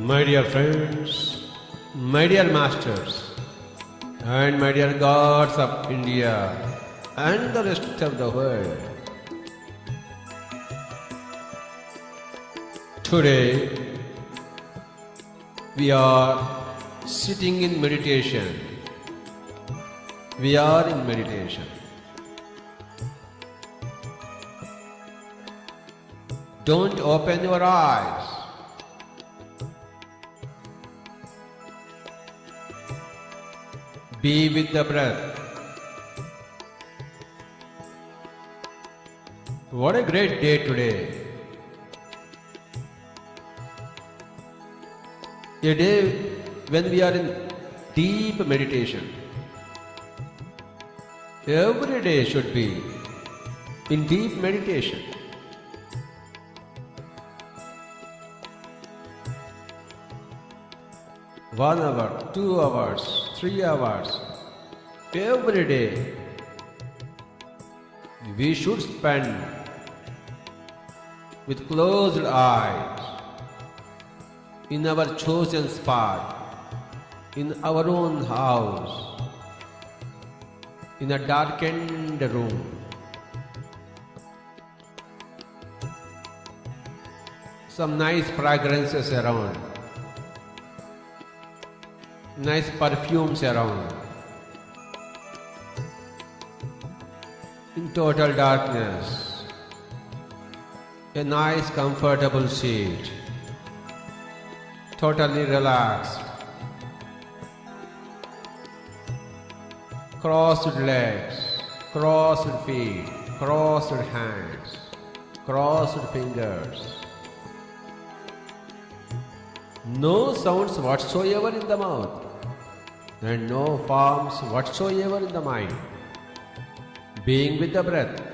My dear friends, my dear masters, and my dear gods of India and the rest of the world. Today, we are sitting in meditation. We are in meditation. Don't open your eyes. Be with the breath. What a great day today. A day when we are in deep meditation. Every day should be in deep meditation. One hour, 2 hours, 3 hours, every day we should spend with closed eyes in our chosen spot, in our own house, in a darkened room. Some nice fragrances around. Nice perfumes around. In total darkness, a nice comfortable seat, totally relaxed, crossed legs, crossed feet, crossed hands, crossed fingers. No sounds whatsoever in the mouth, and no forms whatsoever in the mind, being with the breath.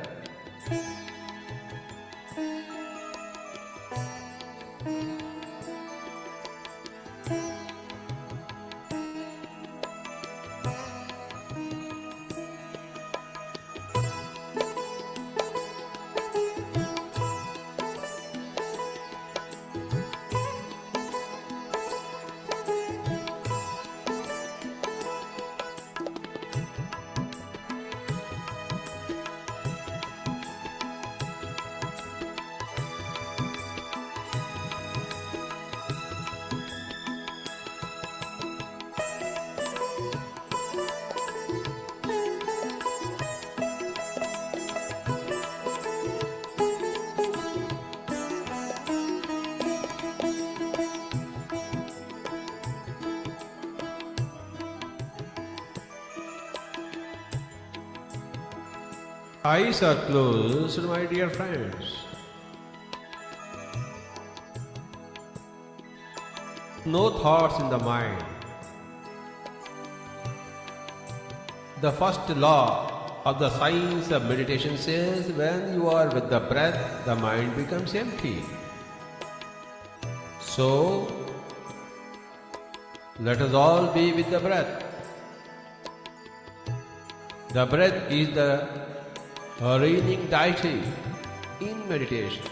Eyes are closed, my dear friends. No thoughts in the mind. The first law of the science of meditation says when you are with the breath, the mind becomes empty. So, let us all be with the breath. The breath is the reigning deity in meditation.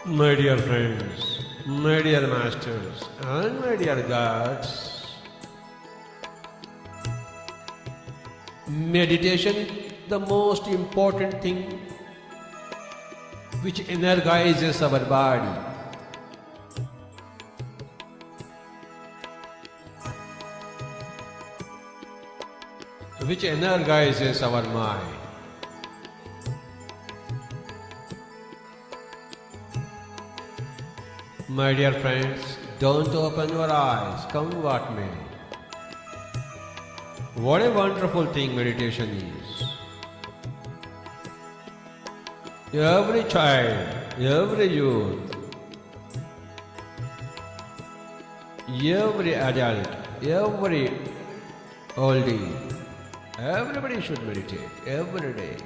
My dear friends, my dear masters, and my dear gods, meditation is the most important thing which energizes our body. Which energizes our mind. My dear friends, don't open your eyes, come what may. What a wonderful thing meditation is. Every child, every youth, every adult, every oldie, everybody should meditate every day.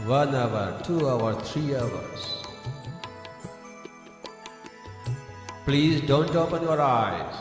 1 hour, 2 hours, 3 hours. Please don't open your eyes.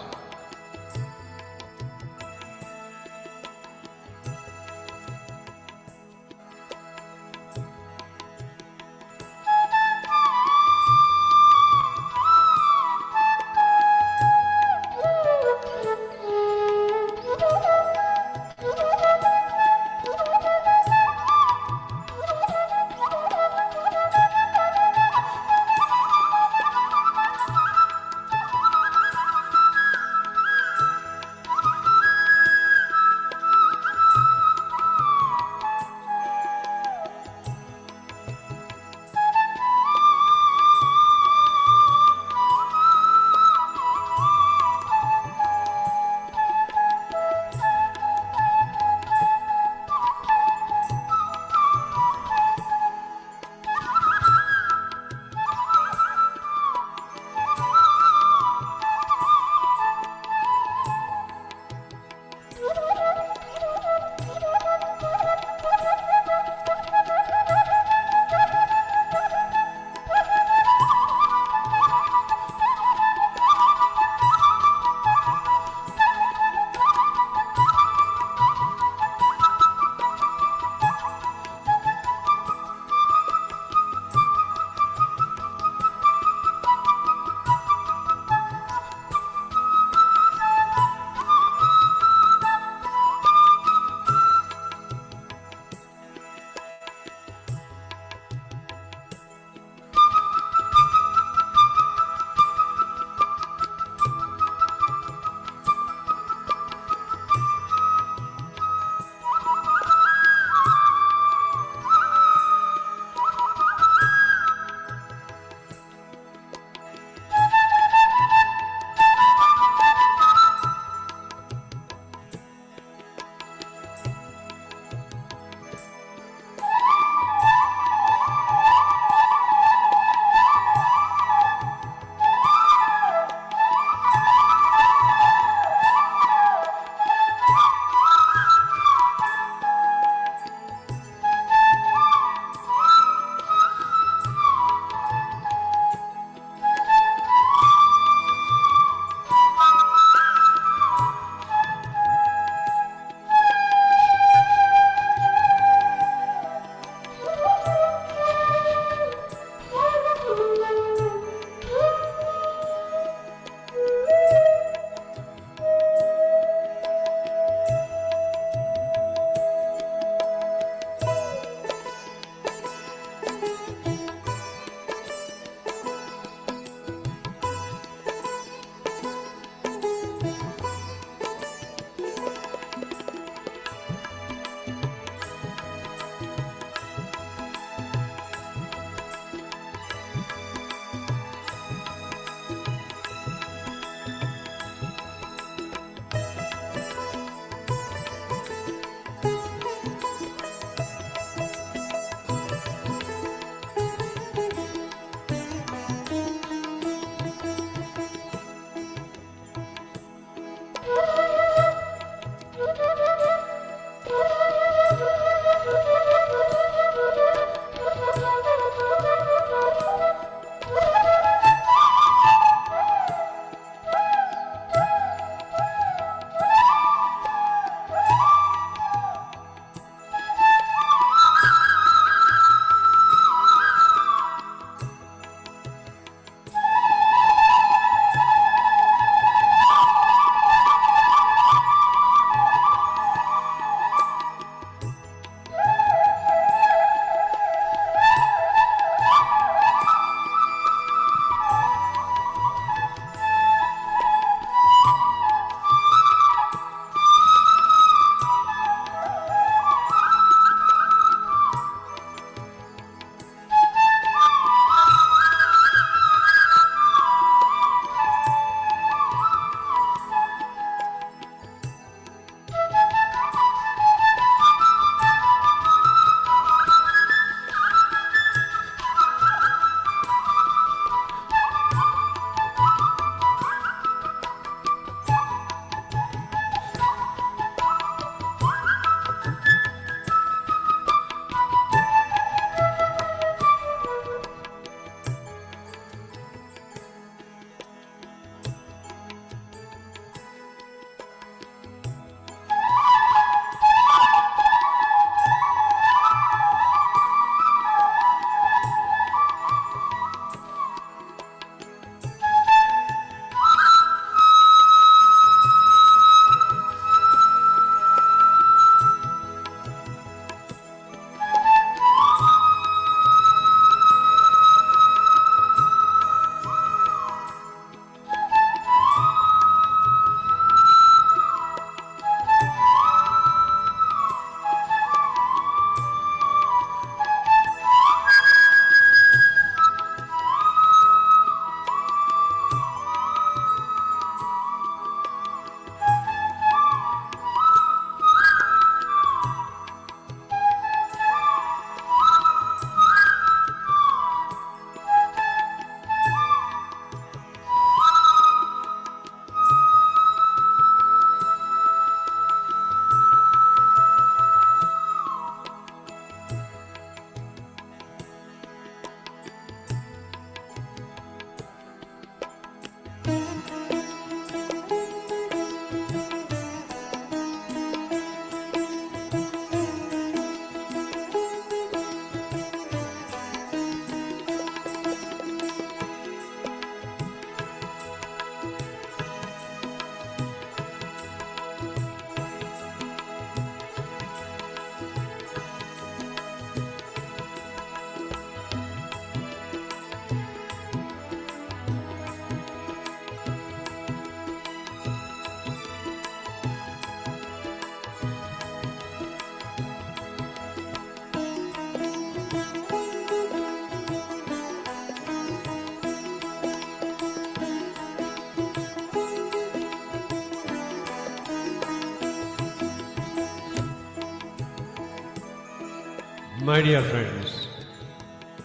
My dear friends,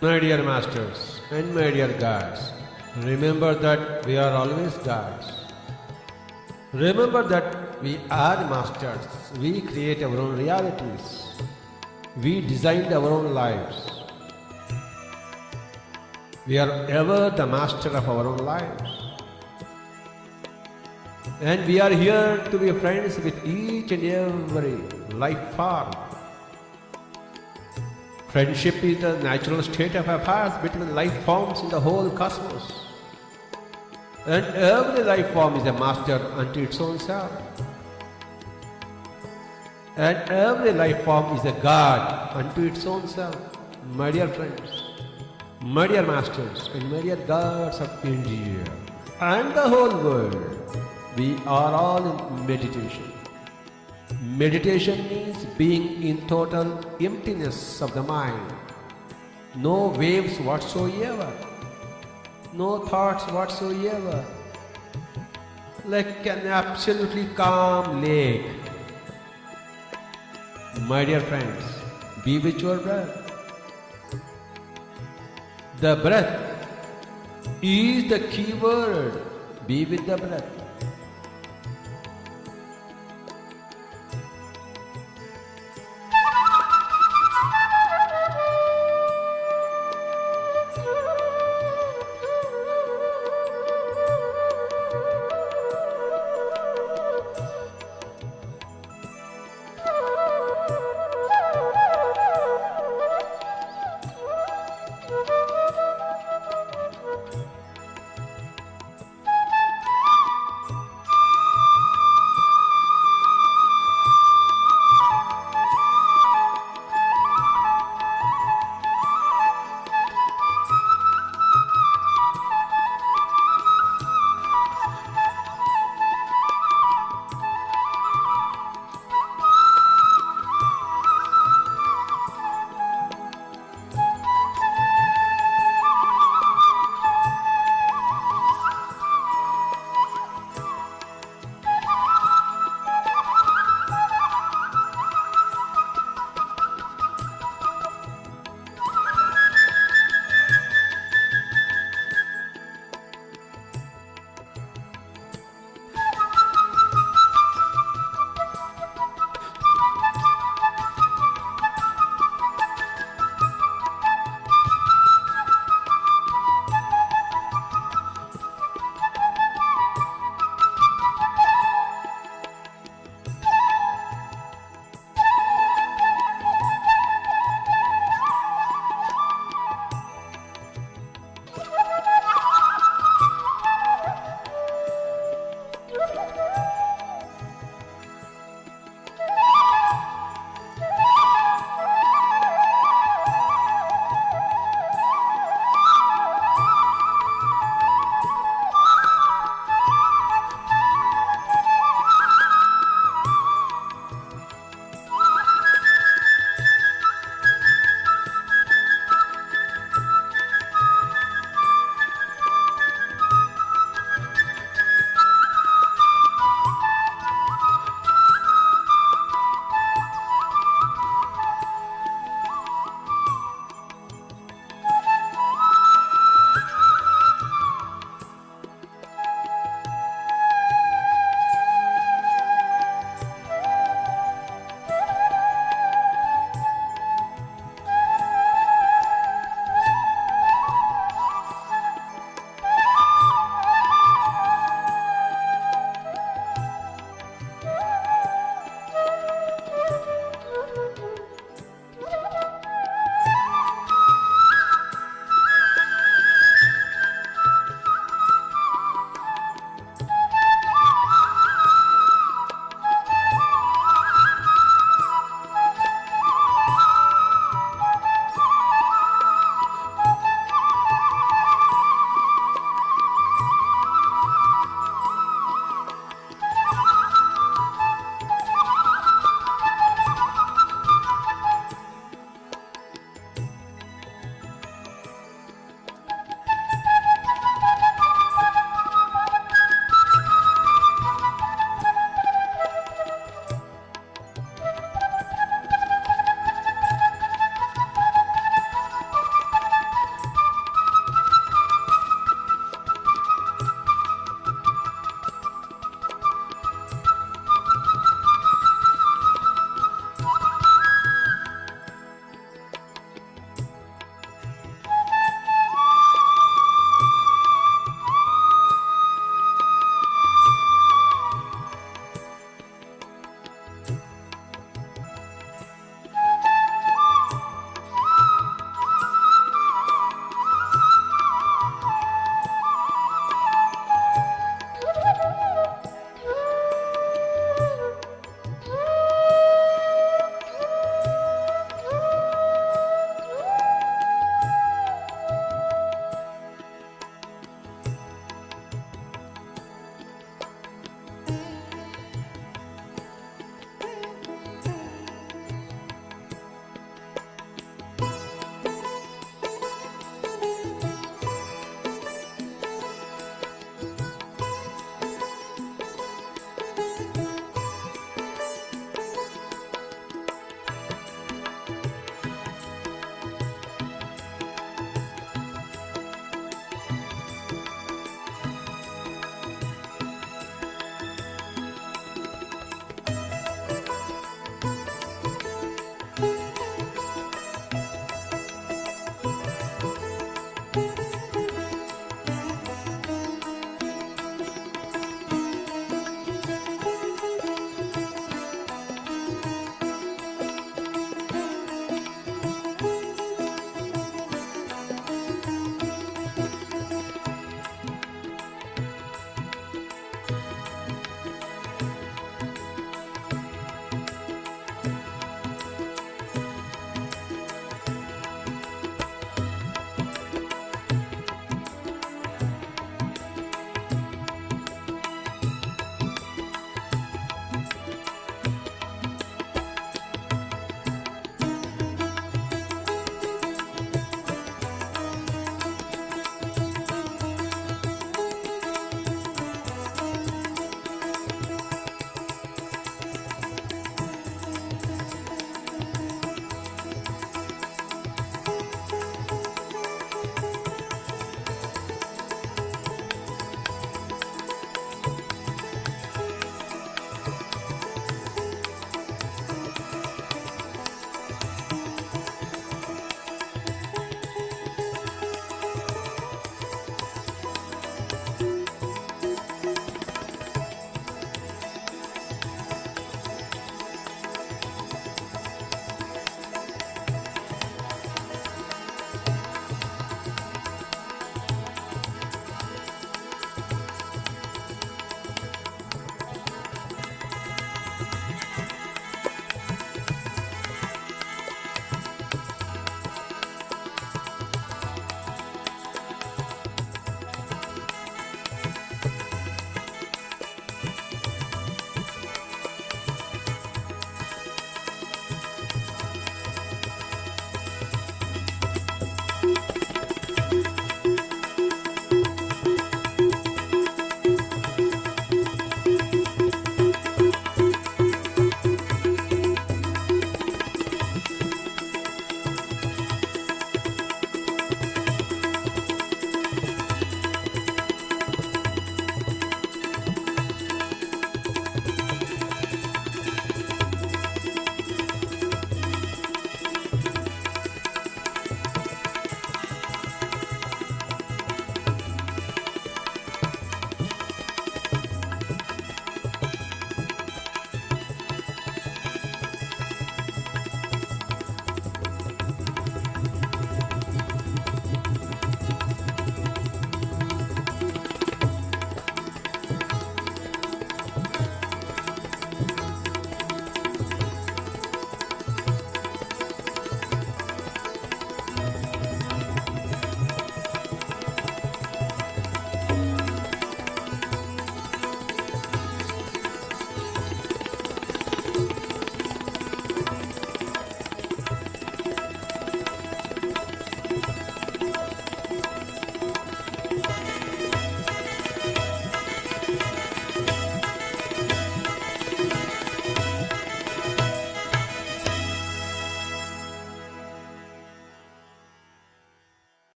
my dear masters, and my dear guides, remember that we are always guides. Remember that we are masters. We create our own realities. We designed our own lives. We are ever the master of our own lives. And we are here to be friends with each and every life form. Friendship is the natural state of affairs between life forms in the whole cosmos. And every life form is a master unto its own self. And every life form is a God unto its own self. My dear friends, my dear masters, and my dear gods of India, and the whole world, we are all in meditation. Meditation means being in total emptiness of the mind. No waves whatsoever. No thoughts whatsoever. Like an absolutely calm lake. My dear friends, be with your breath. The breath is the key word. Be with the breath.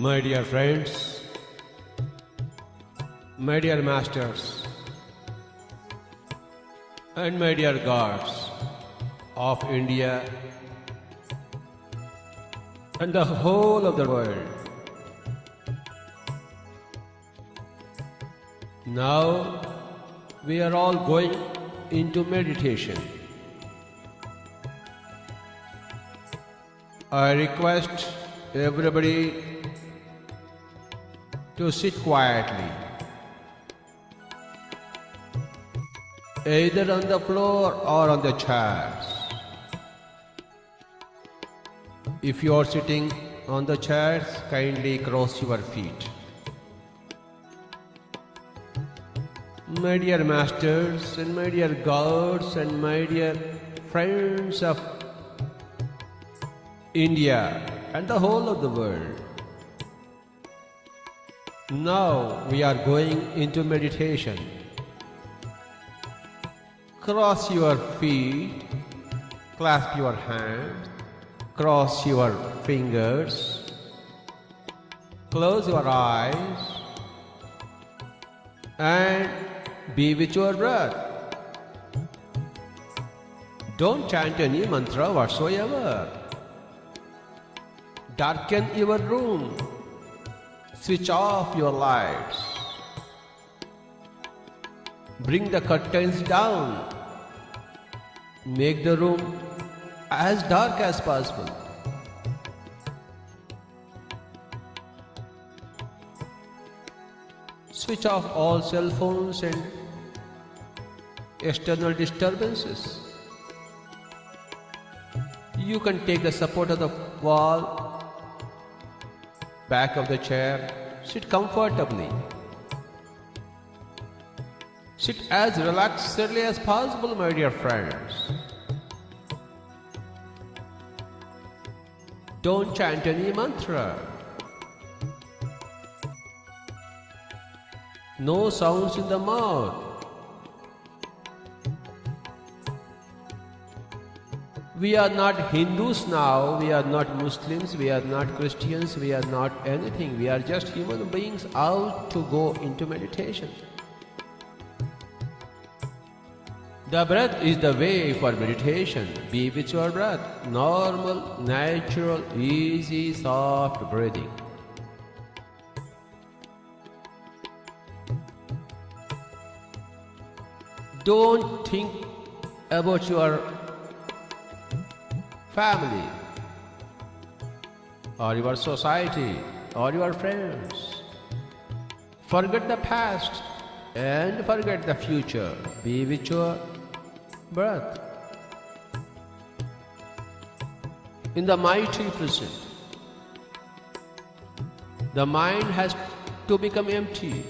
My dear friends, my dear masters, and my dear gods of India and the whole of the world. Now we are all going into meditation. I request everybody to sit quietly, either on the floor or on the chairs. If you are sitting on the chairs, kindly cross your feet. My dear masters and my dear gods and my dear friends of India and the whole of the world, now we are going into meditation. Cross your feet, clasp your hands, cross your fingers, close your eyes, and be with your breath. Don't chant any mantra whatsoever. Darken your room. Switch off your lights. Bring the curtains down. Make the room as dark as possible. Switch off all cell phones and external disturbances. You can take the support of the wall, back of the chair, sit comfortably. Sit as relaxedly as possible, my dear friends. Don't chant any mantra. No sounds in the mouth. We are not Hindus now, we are not Muslims, we are not Christians, we are not anything. We are just human beings out to go into meditation. The breath is the way for meditation. Be with your breath. Normal, natural, easy, soft breathing. Don't think about your family or your society or your friends. Forget the past and forget the future. Be with your breath. In the mighty present, the mind has to become empty.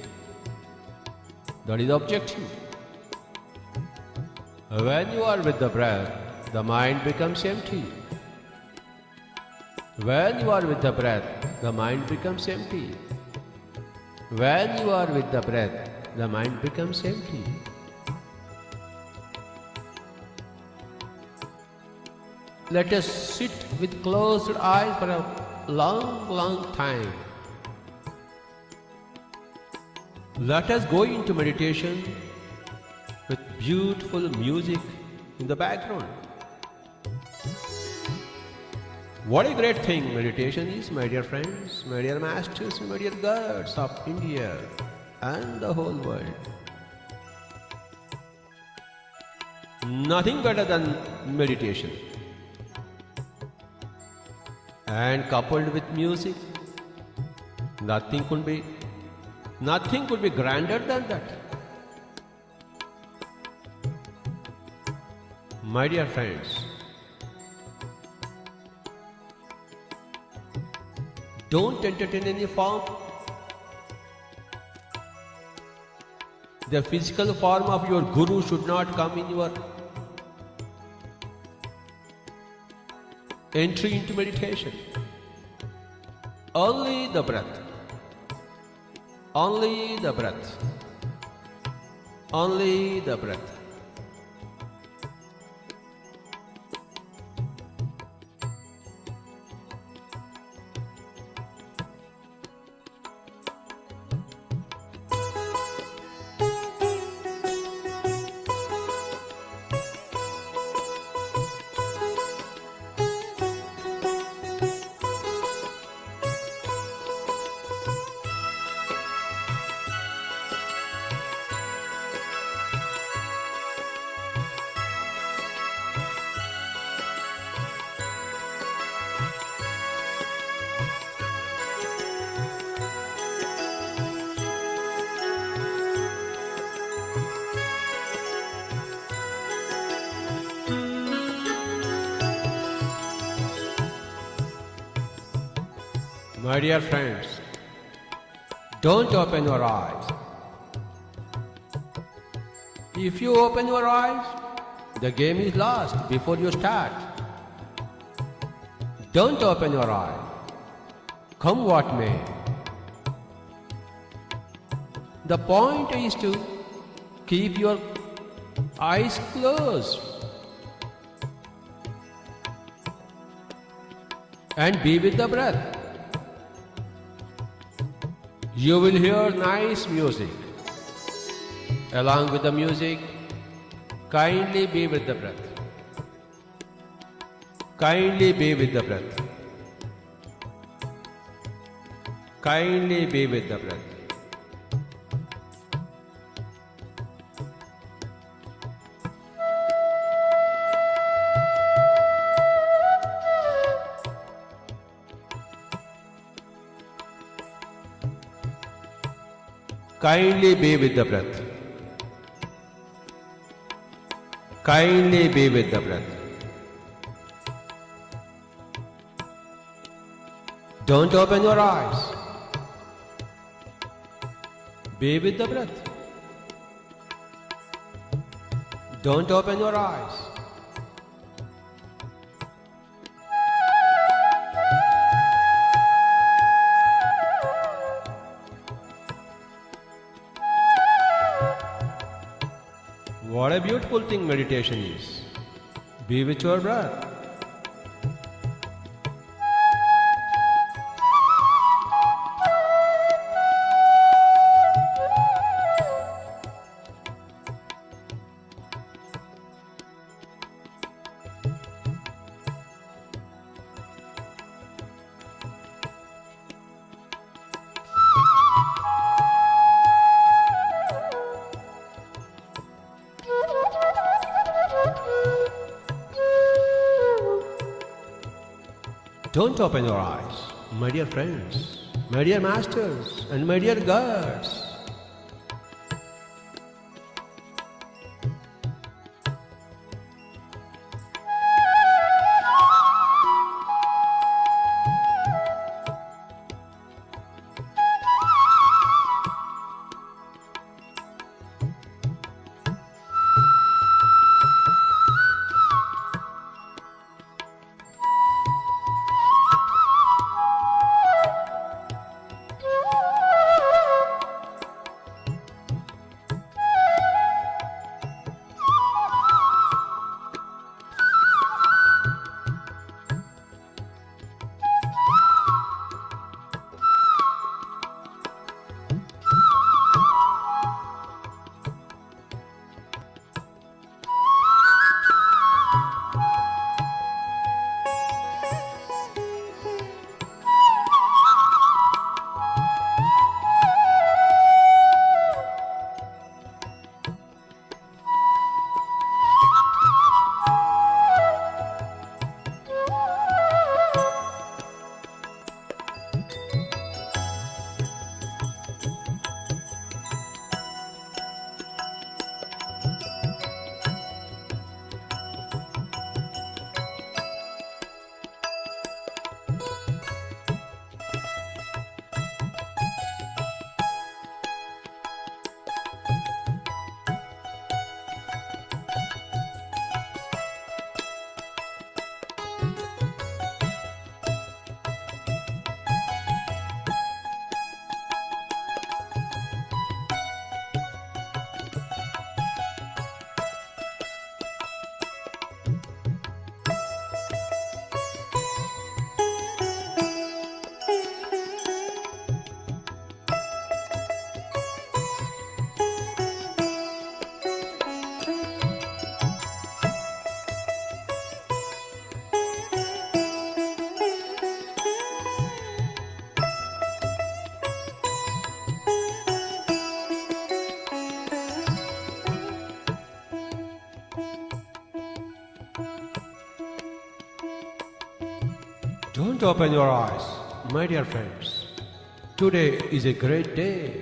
That is the objective. When you are with the breath, the mind becomes empty. When you are with the breath, the mind becomes empty. When you are with the breath, the mind becomes empty. Let us sit with closed eyes for a long, long time. Let us go into meditation with beautiful music in the background. What a great thing meditation is, my dear friends, my dear masters, my dear gods of India and the whole world. Nothing better than meditation. And coupled with music, nothing could be grander than that. My dear friends, don't entertain any form. The physical form of your guru should not come in your entry into meditation. Only the breath. Only the breath. Only the breath. My dear friends, don't open your eyes. If you open your eyes, the game is lost before you start. Don't open your eyes. Come what may. The point is to keep your eyes closed and be with the breath. You will hear nice music. Along with the music, kindly be with the breath. Kindly be with the breath. Kindly be with the breath. Kindly be with the breath. Kindly be with the breath. Don't open your eyes. Be with the breath. Don't open your eyes. What a beautiful thing meditation is. Be with your breath. Don't open your eyes, my dear friends, my dear masters, and my dear gods. Don't open your eyes, my dear friends. Today is a great day.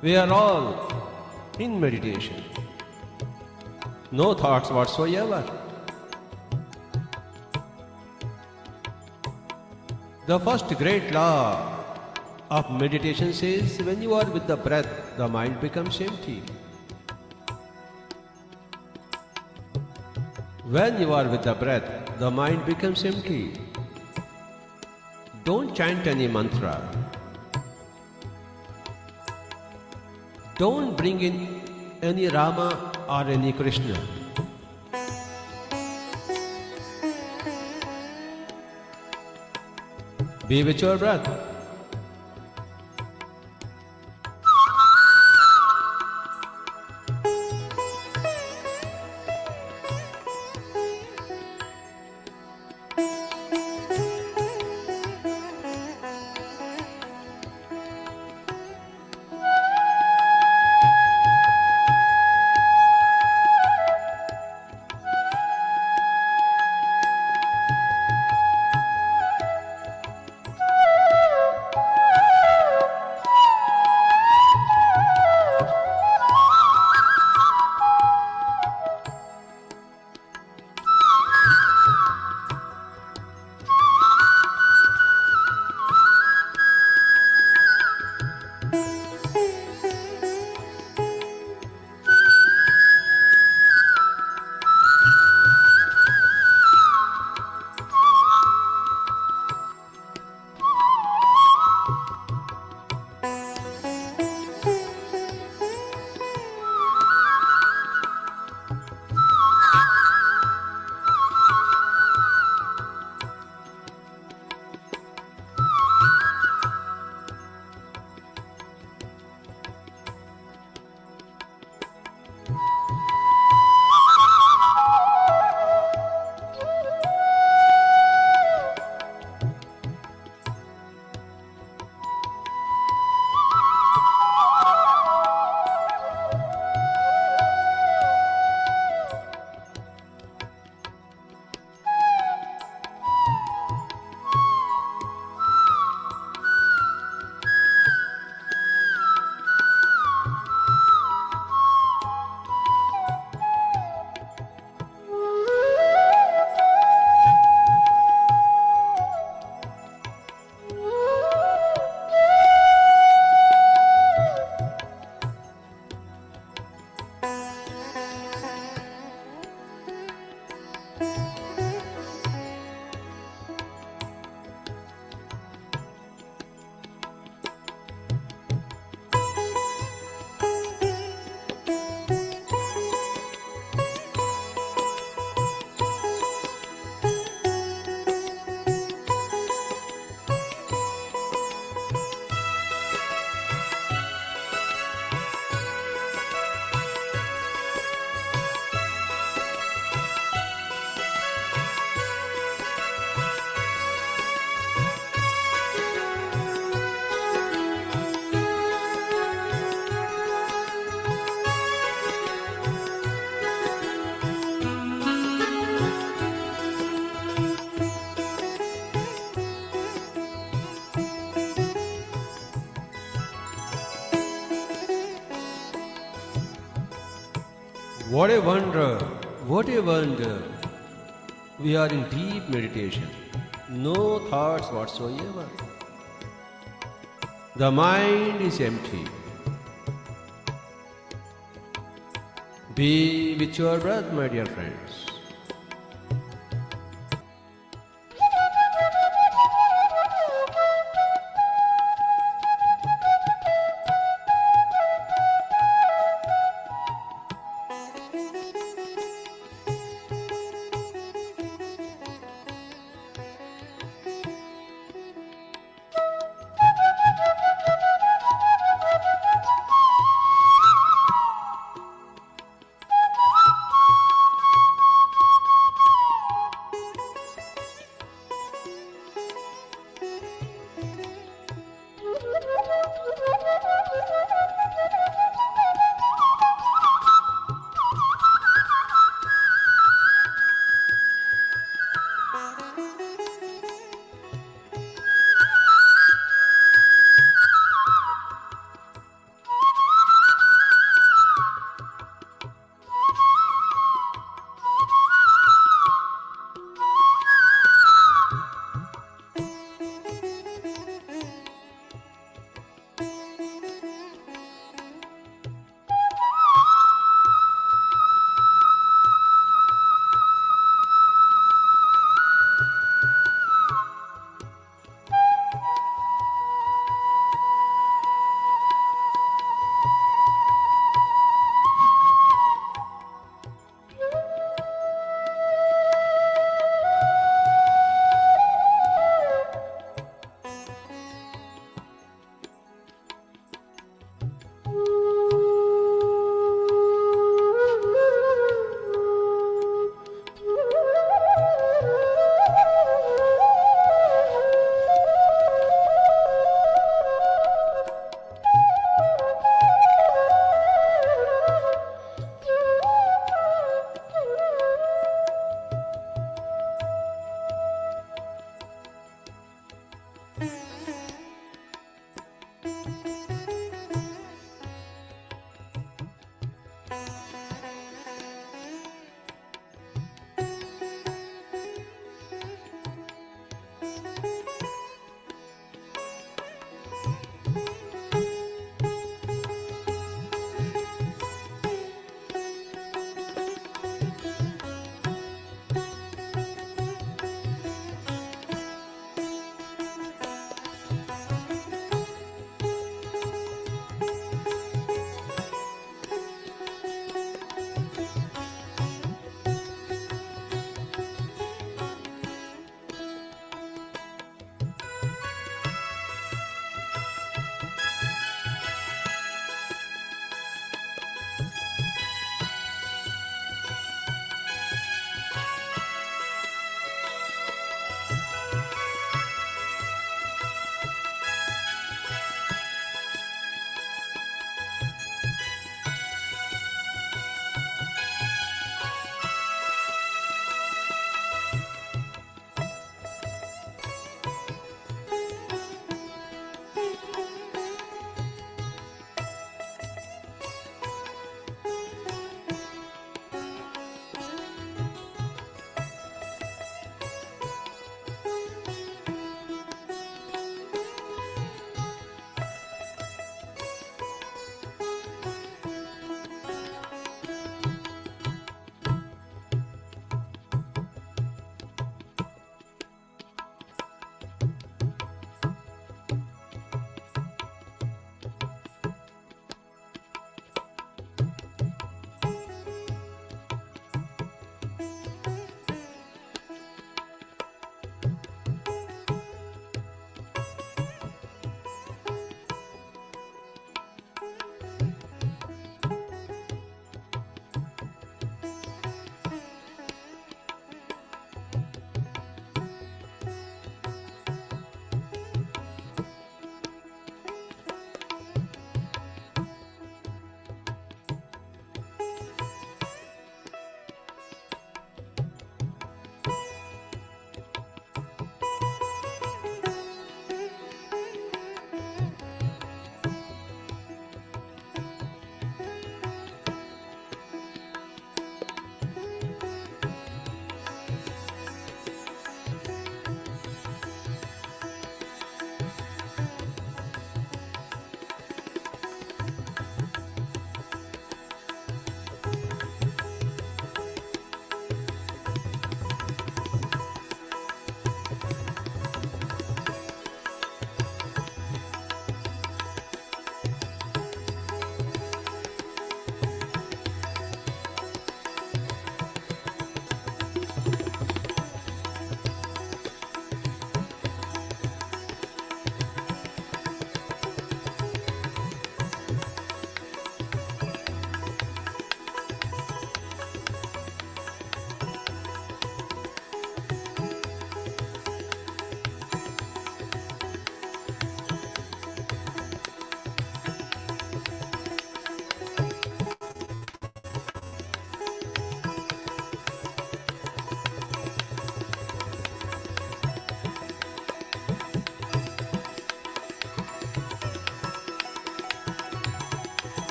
We are all in meditation. No thoughts whatsoever. The first great law of meditation says when you are with the breath, the mind becomes empty. When you are with the breath, the mind becomes empty. Don't chant any mantra. Don't bring in any Rama or any Krishna. Be with your breath. What a wonder! What a wonder! We are in deep meditation. No thoughts whatsoever. The mind is empty. Be with your breath, my dear friends.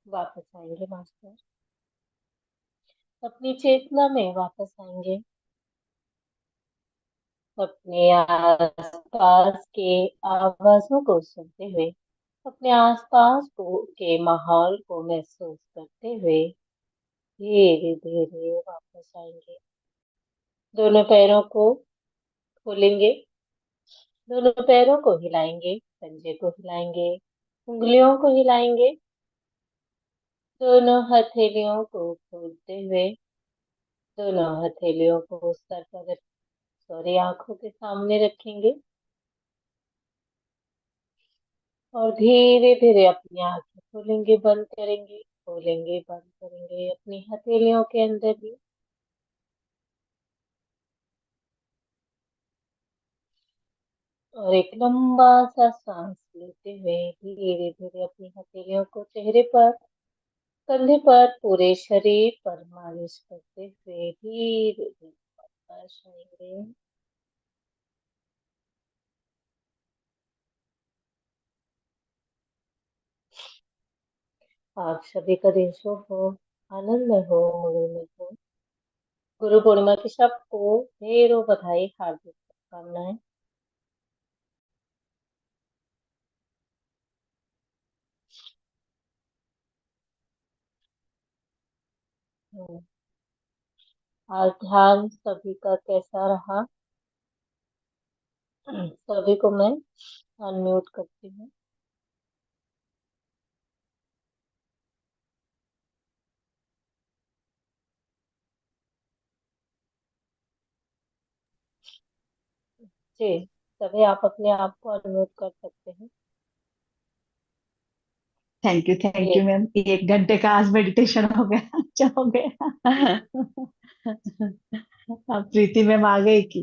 वापस आएंगे master. अपनी चेतना में वापस आएंगे। अपने आसपास के आवाजों को सुनते हुए, अपने आसपास को के माहौल को महसूस करते हुए धीरे धीरे वापस आएंगे। दोनों पैरों को खोलेंगे। दोनों पैरों को हिलाएंगे, पंजे को हिलाएंगे, उंगलियों को हिलाएंगे। दोनों हथेलियों को खोलते हुए दोनों हथेलियों को सर पर, सॉरी, आंखों के सामने रखेंगे और धीरे धीरे अपनी आंखें खोलेंगे, बंद करेंगे, खोलेंगे, बंद करेंगे, अपनी हथेलियों के अंदर भी। और एक लंबा सा सांस लेते हुए धीरे धीरे अपनी हथेलियों को चेहरे पर, कंधे पर, पूरे शरीर पर मालिश करते हुए धीरे धीरे वापस आएंगे। आप सभी का दिन शुभ हो, आनंदमय हो, मंगलमय हो। गुरु पूर्णिमा की सबको ढेरों बधाई, हार्दिक शुभकामनाएं। हम्म, आज ध्यान सभी का कैसा रहा? सभी को मैं अनम्यूट करती हूँ। जी, सभी आप अपने आप को अनम्यूट कर सकते हैं। Thank ji. You ma'am. 1 घंटे का आज मेडिटेशन हो गया। अच्छा हो गया। अब प्रीति मैम आ गई की।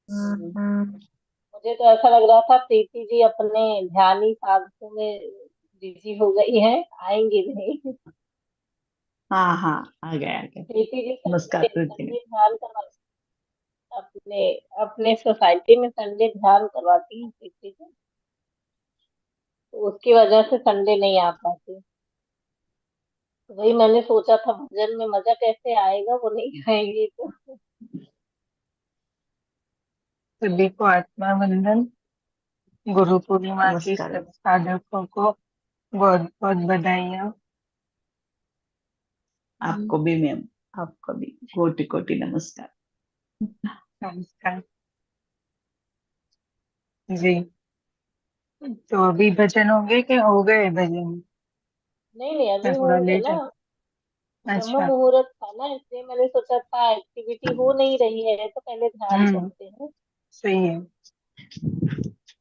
हम्म, मुझे तो ऐसा लग रहा था प्रीति जी अपने ध्यानी साधकों में बिजी हो गई है, आएंगी नहीं। हाँ हाँ, आ गए आ गए। प्रीति जी नमस्कार संडे प्रीति मैम। संडे ध्यान करवा, अपने अपने सोसाइटी में संडे ध्यान करवाती हैं प्रीति जी, तो उसकी वजह से संडे नहीं आ पाती। तो वही मैंने सोचा था भजन में मजा कैसे आएगा, वो नहीं आएंगी तो। सभी को आत्मा वंदन। गुरु पूर्णिमा की नमस्कार सब साधकों को बहुत बहुत बधाइयाँ। आपको भी मैम, आपको भी कोटि कोटि नमस्कार। नमस्कार जी। तो अभी भजन होंगे कि हो गए भजन? नहीं नहीं, मैं अभी थोड़ा होंगे लेट ना। है। ब्रह्म अच्छा। मुहूर्त था ना, इसलिए मैंने सोचा था एक्टिविटी हो नहीं रही है तो पहले ध्यान हम्म। करते हैं। सही है।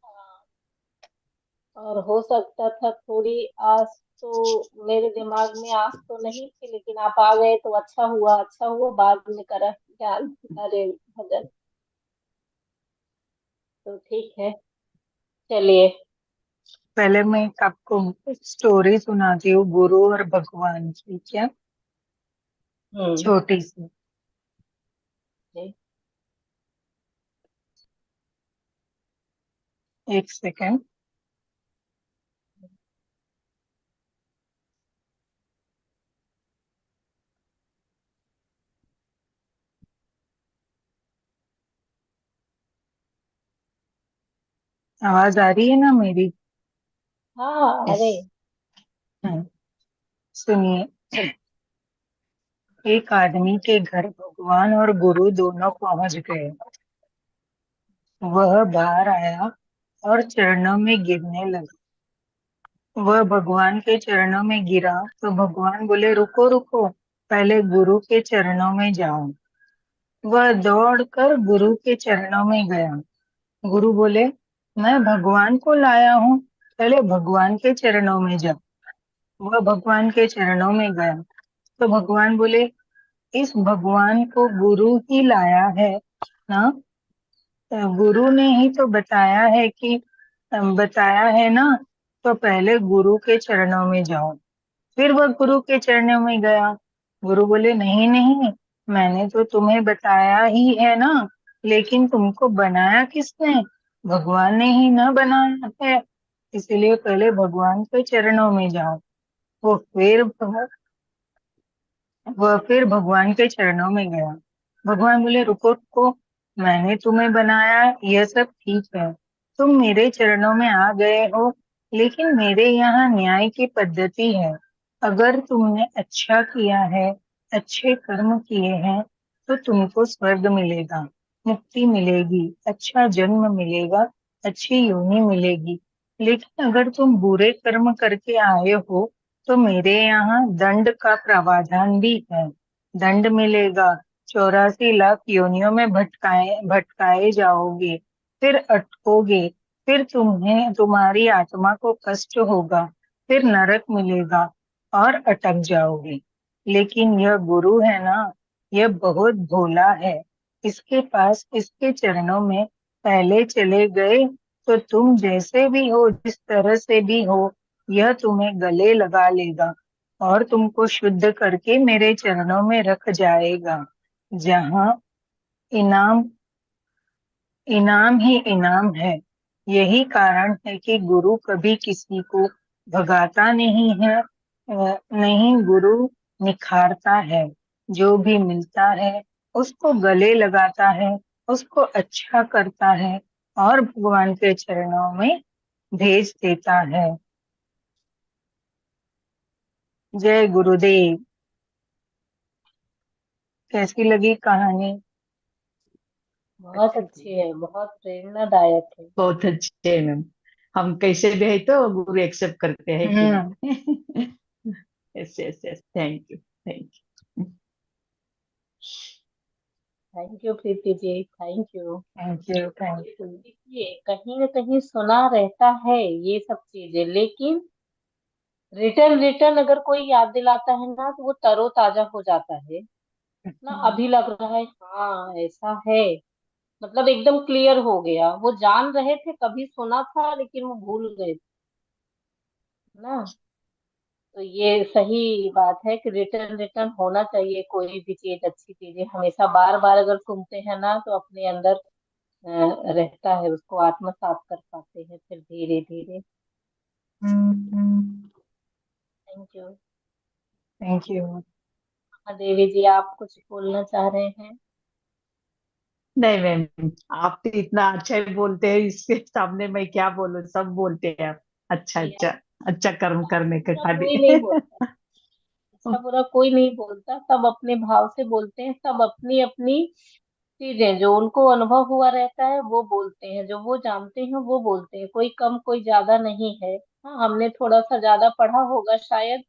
हाँ, और हो सकता था थोड़ी आस, तो मेरे दिमाग में आस तो नहीं थी, लेकिन आप आ गए तो अच्छा हुआ, अच्छा हुआ, बाद में करा ध्यान, अरे भजन। तो ठीक है, चलिए। पहले मैं एक आपको स्टोरी सुनाती हूँ गुरु और भगवान की, क्या? हम्म। छोटी सी। जी। एक सेकंड। आवाज आ रही है ना मेरी? हाँ, यस। अरे। हम्म, सुनिए। एक आदमी के घर भगवान और गुरु दोनों पहुंच गए। वह बाहर आया और चरणों में गिरने लगा। वह भगवान के चरणों में गिरा तो भगवान बोले, रुको रुको, पहले गुरु के चरणों में जाओ। वह दौड़कर गुरु के चरणों में गया। गुरु बोले, मैं भगवान को लाया हूँ, पहले भगवान के चरणों में जा। वह भगवान के चरणों में गया तो भगवान बोले, इस भगवान को गुरु ही लाया है ना? गुरु ने ही तो बताया है ना, तो पहले गुरु के चरणों में जाओ। फिर वह गुरु के चरणों में गया। गुरु बोले, नहीं नहीं, मैंने तो तुम्हें बताया ही है ना, लेकिन तुमको बनाया किसने? भगवान ने ही ना बनाया है, इसलिए पहले भगवान के चरणों में जाओ। वो फिर वह फिर भगवान के चरणों में गया। भगवान बोले, रुको रुको, मैंने तुम्हें बनाया, यह सब ठीक है, तुम मेरे चरणों में आ गए हो, लेकिन मेरे यहाँ न्याय की पद्धति है। अगर तुमने अच्छा किया है, अच्छे कर्म किए हैं, तो तुमको स्वर्ग मिलेगा, मुक्ति मिलेगी, अच्छा जन्म मिलेगा, अच्छी योनि मिलेगी। लेकिन अगर तुम बुरे कर्म करके आए हो, तो मेरे यहाँ दंड का प्रावधान भी है। दंड मिलेगा, 84 लाख योनियों में भटकाए भटकाए जाओगे, फिर अटकोगे, फिर तुम्हें तुम्हारी आत्मा को कष्ट होगा, फिर नरक मिलेगा और अटक जाओगे। लेकिन यह गुरु है ना, यह बहुत भोला है, इसके पास, इसके चरणों में पहले चले गए तो तुम जैसे भी हो, जिस तरह से भी हो, यह तुम्हें गले लगा लेगा और तुमको शुद्ध करके मेरे चरणों में रख जाएगा, जहाँ इनाम इनाम ही इनाम है। यही कारण है कि गुरु कभी किसी को भगाता नहीं है, नहीं, गुरु निखारता है, जो भी मिलता है उसको गले लगाता है, उसको अच्छा करता है और भगवान के चरणों में भेज देता है। जय गुरुदेव। कैसी लगी कहानी? बहुत अच्छी अच्छी थी। है, बहुत प्रेरणादायक है। बहुत अच्छे है मैम। हम कैसे भी है तो गुरु एक्सेप्ट करते हैं कि हम्म। नहीं। Yes yes yes, thank you thank you. Thank you Preeti ji, thank you. Thank you, thank you. देखिए, कहीं न कहीं सुना रहता है ये सब चीजें, लेकिन रिटर्न रिटर्न अगर कोई याद दिलाता है ना, तो वो तरोताजा हो जाता है ना। अभी लग रहा है हाँ ऐसा है, मतलब एकदम क्लियर हो गया। वो जान रहे थे, कभी सुना था लेकिन वो भूल गए थे ना। तो ये सही बात है कि रिटर्न रिटर्न होना चाहिए। कोई भी चीज, अच्छी चीजें हमेशा बार बार अगर सुनते हैं ना, तो अपने अंदर रहता है, उसको आत्मसात कर पाते हैं फिर धीरे धीरे। Thank you. Thank you. हाँ देवी जी, आप कुछ बोलना चाह रहे हैं? नहीं मैम, आप तो इतना अच्छा ही बोलते हैं, इसके सामने मैं क्या बोलूं, सब बोलते हैं आप। अच्छा ये अच्छा। अच्छा कर्म करने के पूरा खाली। कोई नहीं बोलता, अच्छा बुरा कोई नहीं बोलता, सब अपने भाव से बोलते हैं। सब अपनी अपनी चीजें जो उनको अनुभव हुआ रहता है वो बोलते हैं, जो वो जानते हैं वो बोलते हैं। कोई कम कोई ज्यादा नहीं है। हाँ, हमने थोड़ा सा ज्यादा पढ़ा होगा शायद,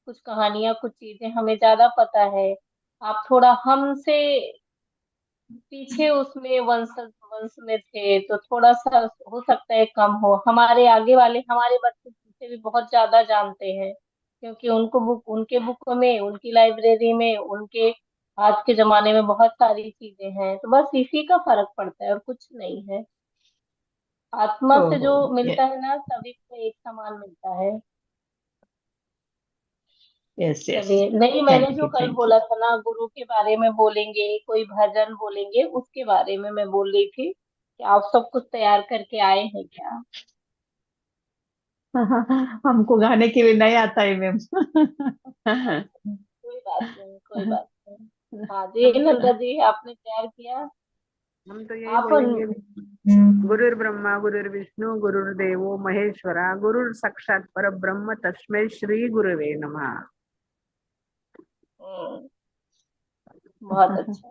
कुछ कहानियां कुछ चीजें हमें ज्यादा पता है। आप थोड़ा हमसे पीछे उसमें वंश वंश में थे, तो थोड़ा सा हो सकता है कम हो। हमारे आगे वाले, हमारे बच्चे से भी बहुत ज्यादा जानते हैं, क्योंकि उनको बुक, उनके बुक में, उनकी लाइब्रेरी में, उनके आज के जमाने में बहुत सारी चीजें हैं। तो बस इसी का फर्क पड़ता है और कुछ नहीं है। आत्मा से ओहो। जो मिलता है ना, सभी को एक समान मिलता है। Yes yes. चलिए, नहीं मैंने थैंक जो यू कल थैंक यू। बोला था ना, गुरु के बारे में बोलेंगे, कोई भजन बोलेंगे, उसके बारे में मैं बोल रही थी कि आप सब कुछ तैयार करके आए हैं क्या? हमको गाने के लिए नहीं आता है मैम। अच्छा, कोई बात नहीं, कोई बात नहीं। हाँ जी, हम नंदा जी, आपने तैयार किया? हम तो यही आप बोलेंगे, गुरुर्ब्रह्मा गुरुर्विष्णु गुरुर्देवो महेश्वरा गुरुर साक्षात परब्रह्म तस्मै श्री गुरुवे नमः। हम्म, बहुत अच्छा,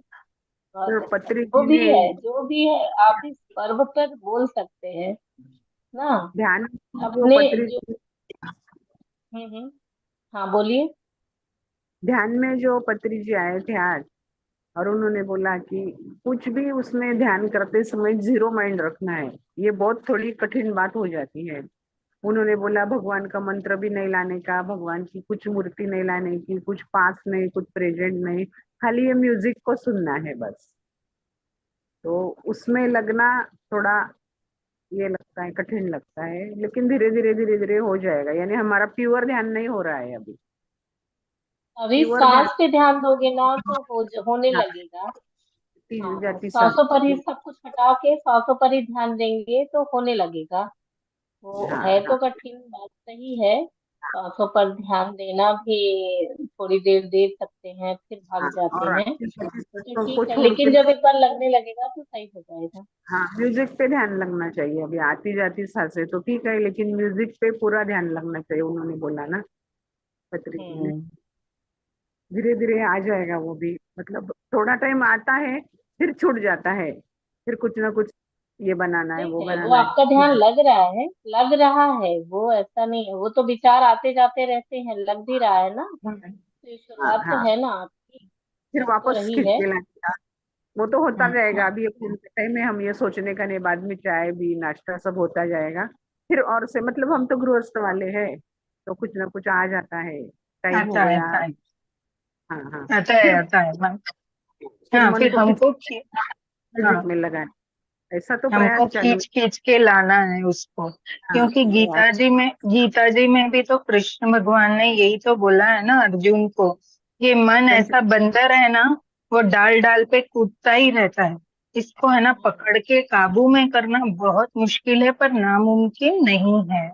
बहुत तो अच्छा। पत्री जो जी भी ने है, जो भी है, आप इस पर्व पर बोल सकते हैं ना। ध्यान में जो अपने पत्री जो हाँ बोलिए। ध्यान में जो पत्री जी आए थे आज, और उन्होंने बोला कि कुछ भी उसमें ध्यान करते समय जीरो माइंड रखना है। ये बहुत थोड़ी कठिन बात हो जाती है। उन्होंने बोला भगवान का मंत्र भी नहीं लाने का, भगवान की कुछ मूर्ति नहीं लाने की, कुछ पास नहीं, कुछ प्रेजेंट नहीं, खाली ये म्यूजिक को सुनना है बस। तो उसमें लगना थोड़ा, ये लगता है कठिन लगता है, लेकिन धीरे धीरे हो जाएगा। यानी हमारा प्योर ध्यान नहीं हो रहा है अभी। अभी प्योर ध्यान, सांस पे ध्यान दोगे ना, तो होने हाँ, लगेगा। तीन हाँ, जाति सांस। सांसों पर ही सब कुछ हटा के सांसों पर ही ध्यान देंगे तो होने लगेगा। वो हाँ है हाँ। तो कठिन बात, सही है। आंखों पर ध्यान देना भी थोड़ी देर दे सकते हैं, फिर भाग हाँ, जाते और हैं, 25 तो बच्चों को ठीक है, छोड़ के लेकिन जब एक बार लगने लगेगा तो सही हो जाएगा। हाँ, म्यूजिक पे ध्यान लगना चाहिए। अभी आती जाती सांसें तो ठीक है, लेकिन म्यूजिक पे पूरा ध्यान लगना चाहिए, उन्होंने बोला ना पत्री जी ने। हम्म। धीरे धीरे आ जाएगा वो भी, मतलब थोड़ा टाइम आता है, फिर छूट जाता है, फिर कुछ ना कुछ ये बनाना है, ठीक वो है, वो बनाना है, आपका ध्यान छूट लग रहा है, लग रहा है, वो ऐसा नहीं है, वो तो विचार आते जाते रहते हैं, लग भी रहा है ना। जाता। तो ये हाँ शुरुआत तो हाँ, है ना आपकी, फिर लग तो वापस रही खींच है। के लाएगा। वो तो होता हाँ जाएगा, हाँ। अभी फूल के टाइम में हम ये सोचने का नहीं, बाद में चाय भी नाश्ता सब होता जाएगा। फिर और से मतलब हम तो गृहस्थ वाले हैं, तो कुछ ना कुछ आ जाता है, टाइम हो आता है गया। आता है हाँ हाँ। आता है फिर आता है फिर हाँ, मन फिर को खींच हमको म्यूजिक हाँ, में लगाना, ऐसा तो हमको प्रयास चालू है। खींच खींच के लाना है उसको, हाँ, क्योंकि प्रयास। गीता जी में भी तो कृष्ण भगवान ने यही तो बोला है ना अर्जुन को, ये मन कैसे? ऐसा बंदर है ना, वो डाल डाल पे कूदता ही रहता है, इसको है ना पकड़ के काबू में करना बहुत मुश्किल है, पर नामुमकिन नहीं है।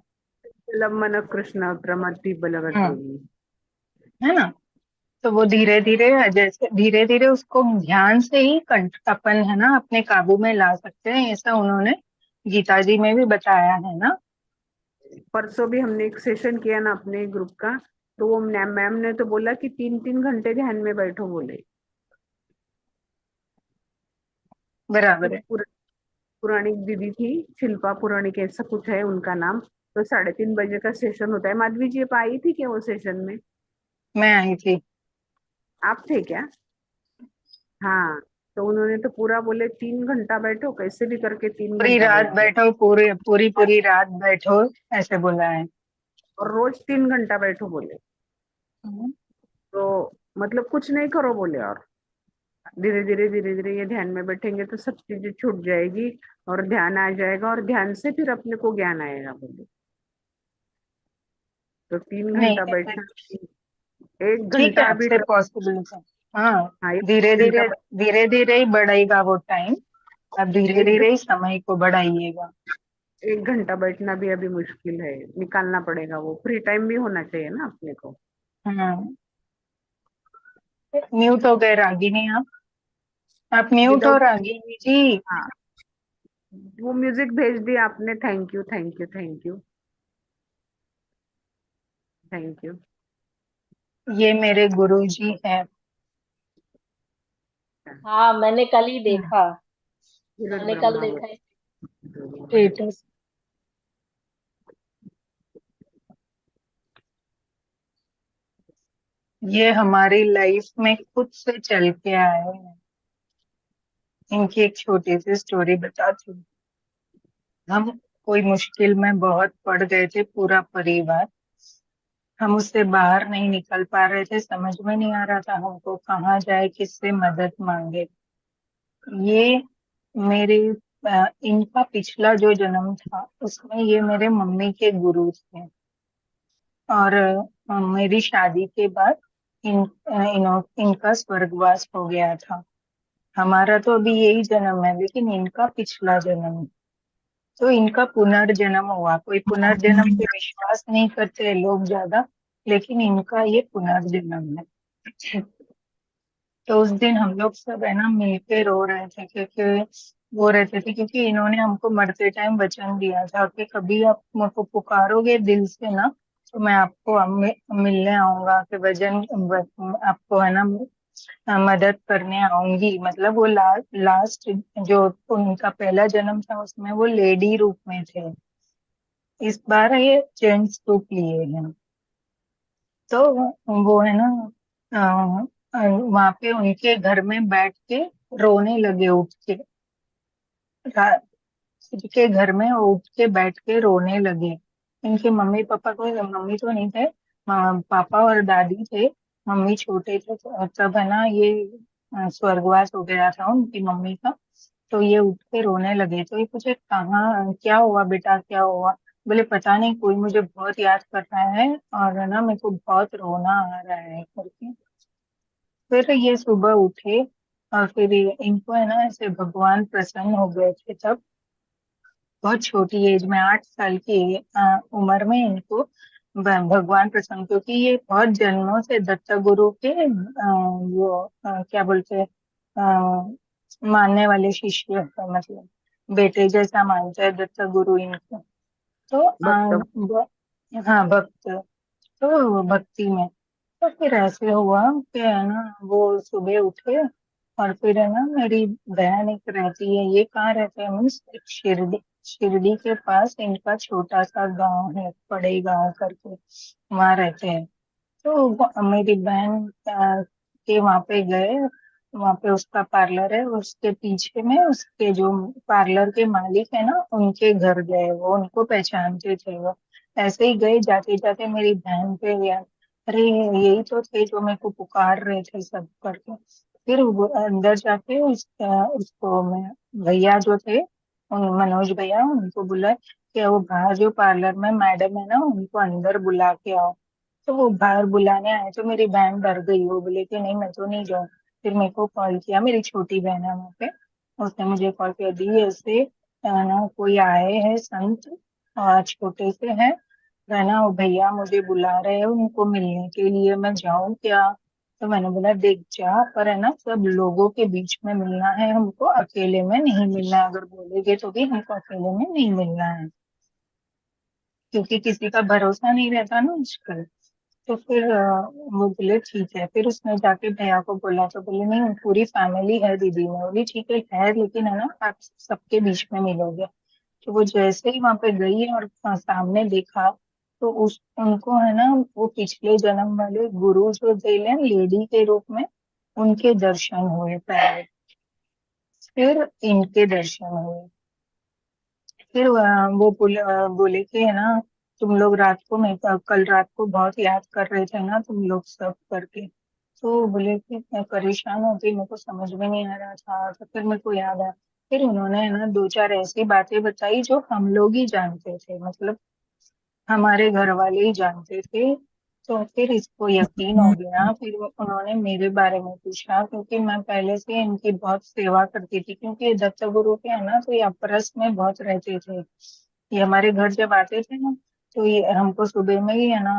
मन कृष्ण प्रमति हम्म, बलवती। है ना। तो वो धीरे धीरे, जैसे धीरे धीरे उसको ध्यान से ही अपन है ना अपने काबू में ला सकते हैं, ऐसा उन्होंने गीता जी में भी बताया है ना। परसों भी हमने एक सेशन किया ना अपने ग्रुप का, तो वो मैम ने तो बोला कि 3-3 घंटे ध्यान में बैठो बोले। बराबर कुछ है। पुरानी दीदी थी, शिल्पा पुराणिक ऐसा कुछ है उनका नाम। तो 3:30 बजे का सेशन होता है। माधवी जी आप आई थी क्या वो सेशन में? मैं आई थी। आप थे क्या? हाँ। तो उन्होंने तो पूरा बोले 3 घंटा बैठो, कैसे भी करके तीन पूरी घंटा रात बैठ गए। बैठो, पूरी रात बैठो, ऐसे बोला है। और रोज 3 घंटा बैठो बोले। तो मतलब कुछ नहीं करो बोले, और धीरे धीरे ये ध्यान में बैठेंगे तो सब चीजें छूट जाएगी, और ध्यान आ जाएगा, और ध्यान से फिर अपने को ज्ञान आएगा बोले। तो तीन नहीं, घंटा बैठना, 1 घंटा ठीक है, अभी आपसे पॉसिबल है। हाँ, हाँ, धीरे 1 घंटा। धीरे धीरे धीरे ही बढ़ेगा वो टाइम, अब धीरे एक धीरे ही समय को बढ़ाइएगा। 1 घंटा बैठना भी अभी मुश्किल है, निकालना पड़ेगा। वो फ्री टाइम भी होना चाहिए ना अपने को। हाँ, म्यूट हो गए रागिनी, आप म्यूट हो विदाउट, रागिनी जी। हाँ, वो म्यूजिक भेज दिया आपने, thank you thank you thank you thank you. ये मेरे गुरु जी हैं। हाँ, मैंने कल ही हम्म, देखा, गुरु मैंने कल ब्रह्मा देखा। स्टेटस। ये हमारी लाइफ में खुद से चल के आए हैं। इनकी एक छोटी सी स्टोरी बताती हूँ। हम कोई मुश्किल में बहुत पड़ गए थे, पूरा परिवार। हम उससे बाहर नहीं निकल पा रहे थे, समझ में नहीं आ रहा था हमको कहाँ जाए, किससे मदद मांगे। ये मेरे इनका पिछला जो जन्म था उसमें ये मेरे मम्मी के गुरु थे। और मेरी शादी के बाद इनका स्वर्गवास हो गया था। हमारा तो अभी यही जन्म है, लेकिन इनका पिछला जन्म, तो इनका पुनर्जन्म हुआ। कोई पुनर्जन्म पे विश्वास नहीं करते लोग ज्यादा, लेकिन इनका ये पुनर्जन्म है। तो उस दिन हम लोग सब है ना मिलके रो रहे थे, क्योंकि वो रहते थे, क्योंकि इन्होंने हमको मरते टाइम वचन दिया था कि कभी आप मुझको पुकारोगे दिल से ना, तो मैं आपको मिलने आऊंगा, कि आपको है ना मदद करने आऊंगी। मतलब वो लास्ट जो उनका पहला जन्म था उसमें वो लेडी रूप में थे, इस बार ये जेंट्स रूप लिए हैं। तो वो है ना वहां पे उनके घर में बैठ के रोने लगे, उठ के उनके घर में वो उठ के बैठ के रोने लगे। इनके मम्मी पापा को, मम्मी तो नहीं थे, पापा और दादी थे। मम्मी छोटे थे, तो तब है ना ये स्वर्गवास हो गया था उनकी मम्मी का। तो ये उठ के रोने लगे, तो ये पूछे कहाँ, क्या हुआ बेटा, क्या हुआ? बोले पता नहीं, कोई मुझे बहुत याद कर रहा है, और है ना मेरे को बहुत रोना आ रहा है करके। फिर ये सुबह उठे, और फिर इनको है ना ऐसे भगवान प्रसन्न हो गए थे तब। बहुत छोटी एज में, 8 साल की उम्र में इनको भगवान प्रसन्न, क्योंकि ये बहुत जन्मों से दत्त गुरु के क्या बोलते हैं, मानने वाले शिष्य है, मतलब बेटे जैसा मानता है दत्त गुरु इनको। तो भक्त। हाँ, भक्त। तो भक्ति में, तो फिर ऐसे हुआ कि है ना, वो सुबह उठे और फिर है ना, मेरी बहन एक रहती है, ये कहाँ रहते हैं मीन्स शिरडी, शिरडी के पास इनका छोटा सा गांव है, पड़े गांव करके, वहां रहते हैं। तो मेरी बहन के वहां पे गए, वहां पे उसका पार्लर है, उसके पीछे में उसके जो पार्लर के मालिक है ना, उनके घर गए, वो उनको पहचानते थे वो। ऐसे ही गए, जाते जाते मेरी बहन पे याद, अरे यही तो थे जो मेरे को पुकार रहे थे सब करके। फिर वो अंदर जाके उसको मैं, भैया जो थे, मनोज भैया, उनको बुला कि वो बाहर जो पार्लर में मैडम है ना, उनको अंदर बुला के आओ। तो वो बाहर बुलाने आए तो मेरी बहन डर गई, वो बोले कि नहीं मैं तो नहीं जाऊँ। फिर मेरे को कॉल किया, मेरी छोटी बहन है वहाँ पे, उसने मुझे कॉल किया, दी ऐसे ना कोई आए हैं संत, छोटे से हैं, है ना, वो भैया मुझे बुला रहे हैं उनको मिलने के लिए, मैं जाऊँ क्या? तो मैंने बोला देख जा, पर है ना सब लोगों के बीच में मिलना है हमको, अकेले में नहीं मिलना है, अगर बोलेगे तो भी हमको अकेले में नहीं मिलना है, क्योंकि किसी का भरोसा नहीं रहता ना आजकल। तो फिर वो बोले ठीक है, फिर उसने जाके भैया को बोला, तो बोले नहीं पूरी फैमिली है दीदी, मैं बोली ठीक है लेकिन है ना आप सबके बीच में मिलोगे। तो वो जैसे ही वहां पे गई और सामने देखा, तो उस उनको है ना, वो पिछले जन्म वाले गुरु जो थे ना लेडी के रूप में, उनके दर्शन हुए पहले, फिर इनके दर्शन हुए। फिर वो बोले कि है ना, तुम लोग रात को, मैं कल रात को बहुत याद कर रहे थे ना तुम लोग सब करके। तो बोले कि मैं परेशान हो गई, मेरे को समझ में नहीं आ रहा था, तो फिर मेरे को याद आया। फिर उन्होंने है ना दो चार ऐसी बातें बताई जो हम लोग ही जानते थे, मतलब हमारे घर वाले ही जानते थे। तो फिर इसको यकीन हो गया, फिर उन्होंने मेरे बारे में पूछा, क्योंकि मैं पहले से इनकी बहुत सेवा करती थी, क्योंकि ये दत्त गुरु के है ना, तो ये अपरस में बहुत रहते थे। ये हमारे घर जब आते थे ना, तो ये हमको सुबह में ही है ना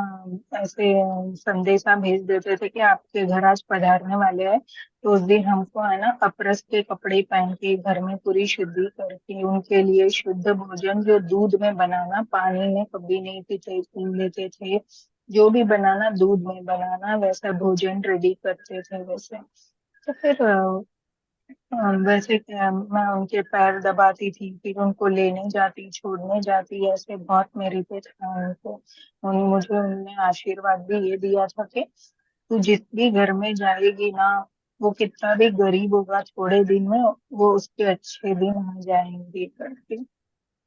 ऐसे संदेशा भेज देते थे कि आपके घर आज पधारने वाले हैं। तो उस दिन हमको है ना अपरस के कपड़े पहन के घर में पूरी शुद्धि करके उनके लिए शुद्ध भोजन, जो दूध में बनाना, पानी में कभी नहीं पीते पी लेते थे, जो भी बनाना दूध में बनाना, वैसा भोजन रेडी करते थे वैसे। तो फिर वैसे क्या, मैं उनके पैर दबाती थी, फिर उनको लेने जाती, छोड़ने जाती, ऐसे बहुत मेरे पे था उनको। मुझे उनने आशीर्वाद भी ये दिया था कि तू जिस भी घर में जाएगी ना, वो कितना भी गरीब होगा थोड़े दिन में, वो उसके अच्छे दिन आ जाएंगे करके।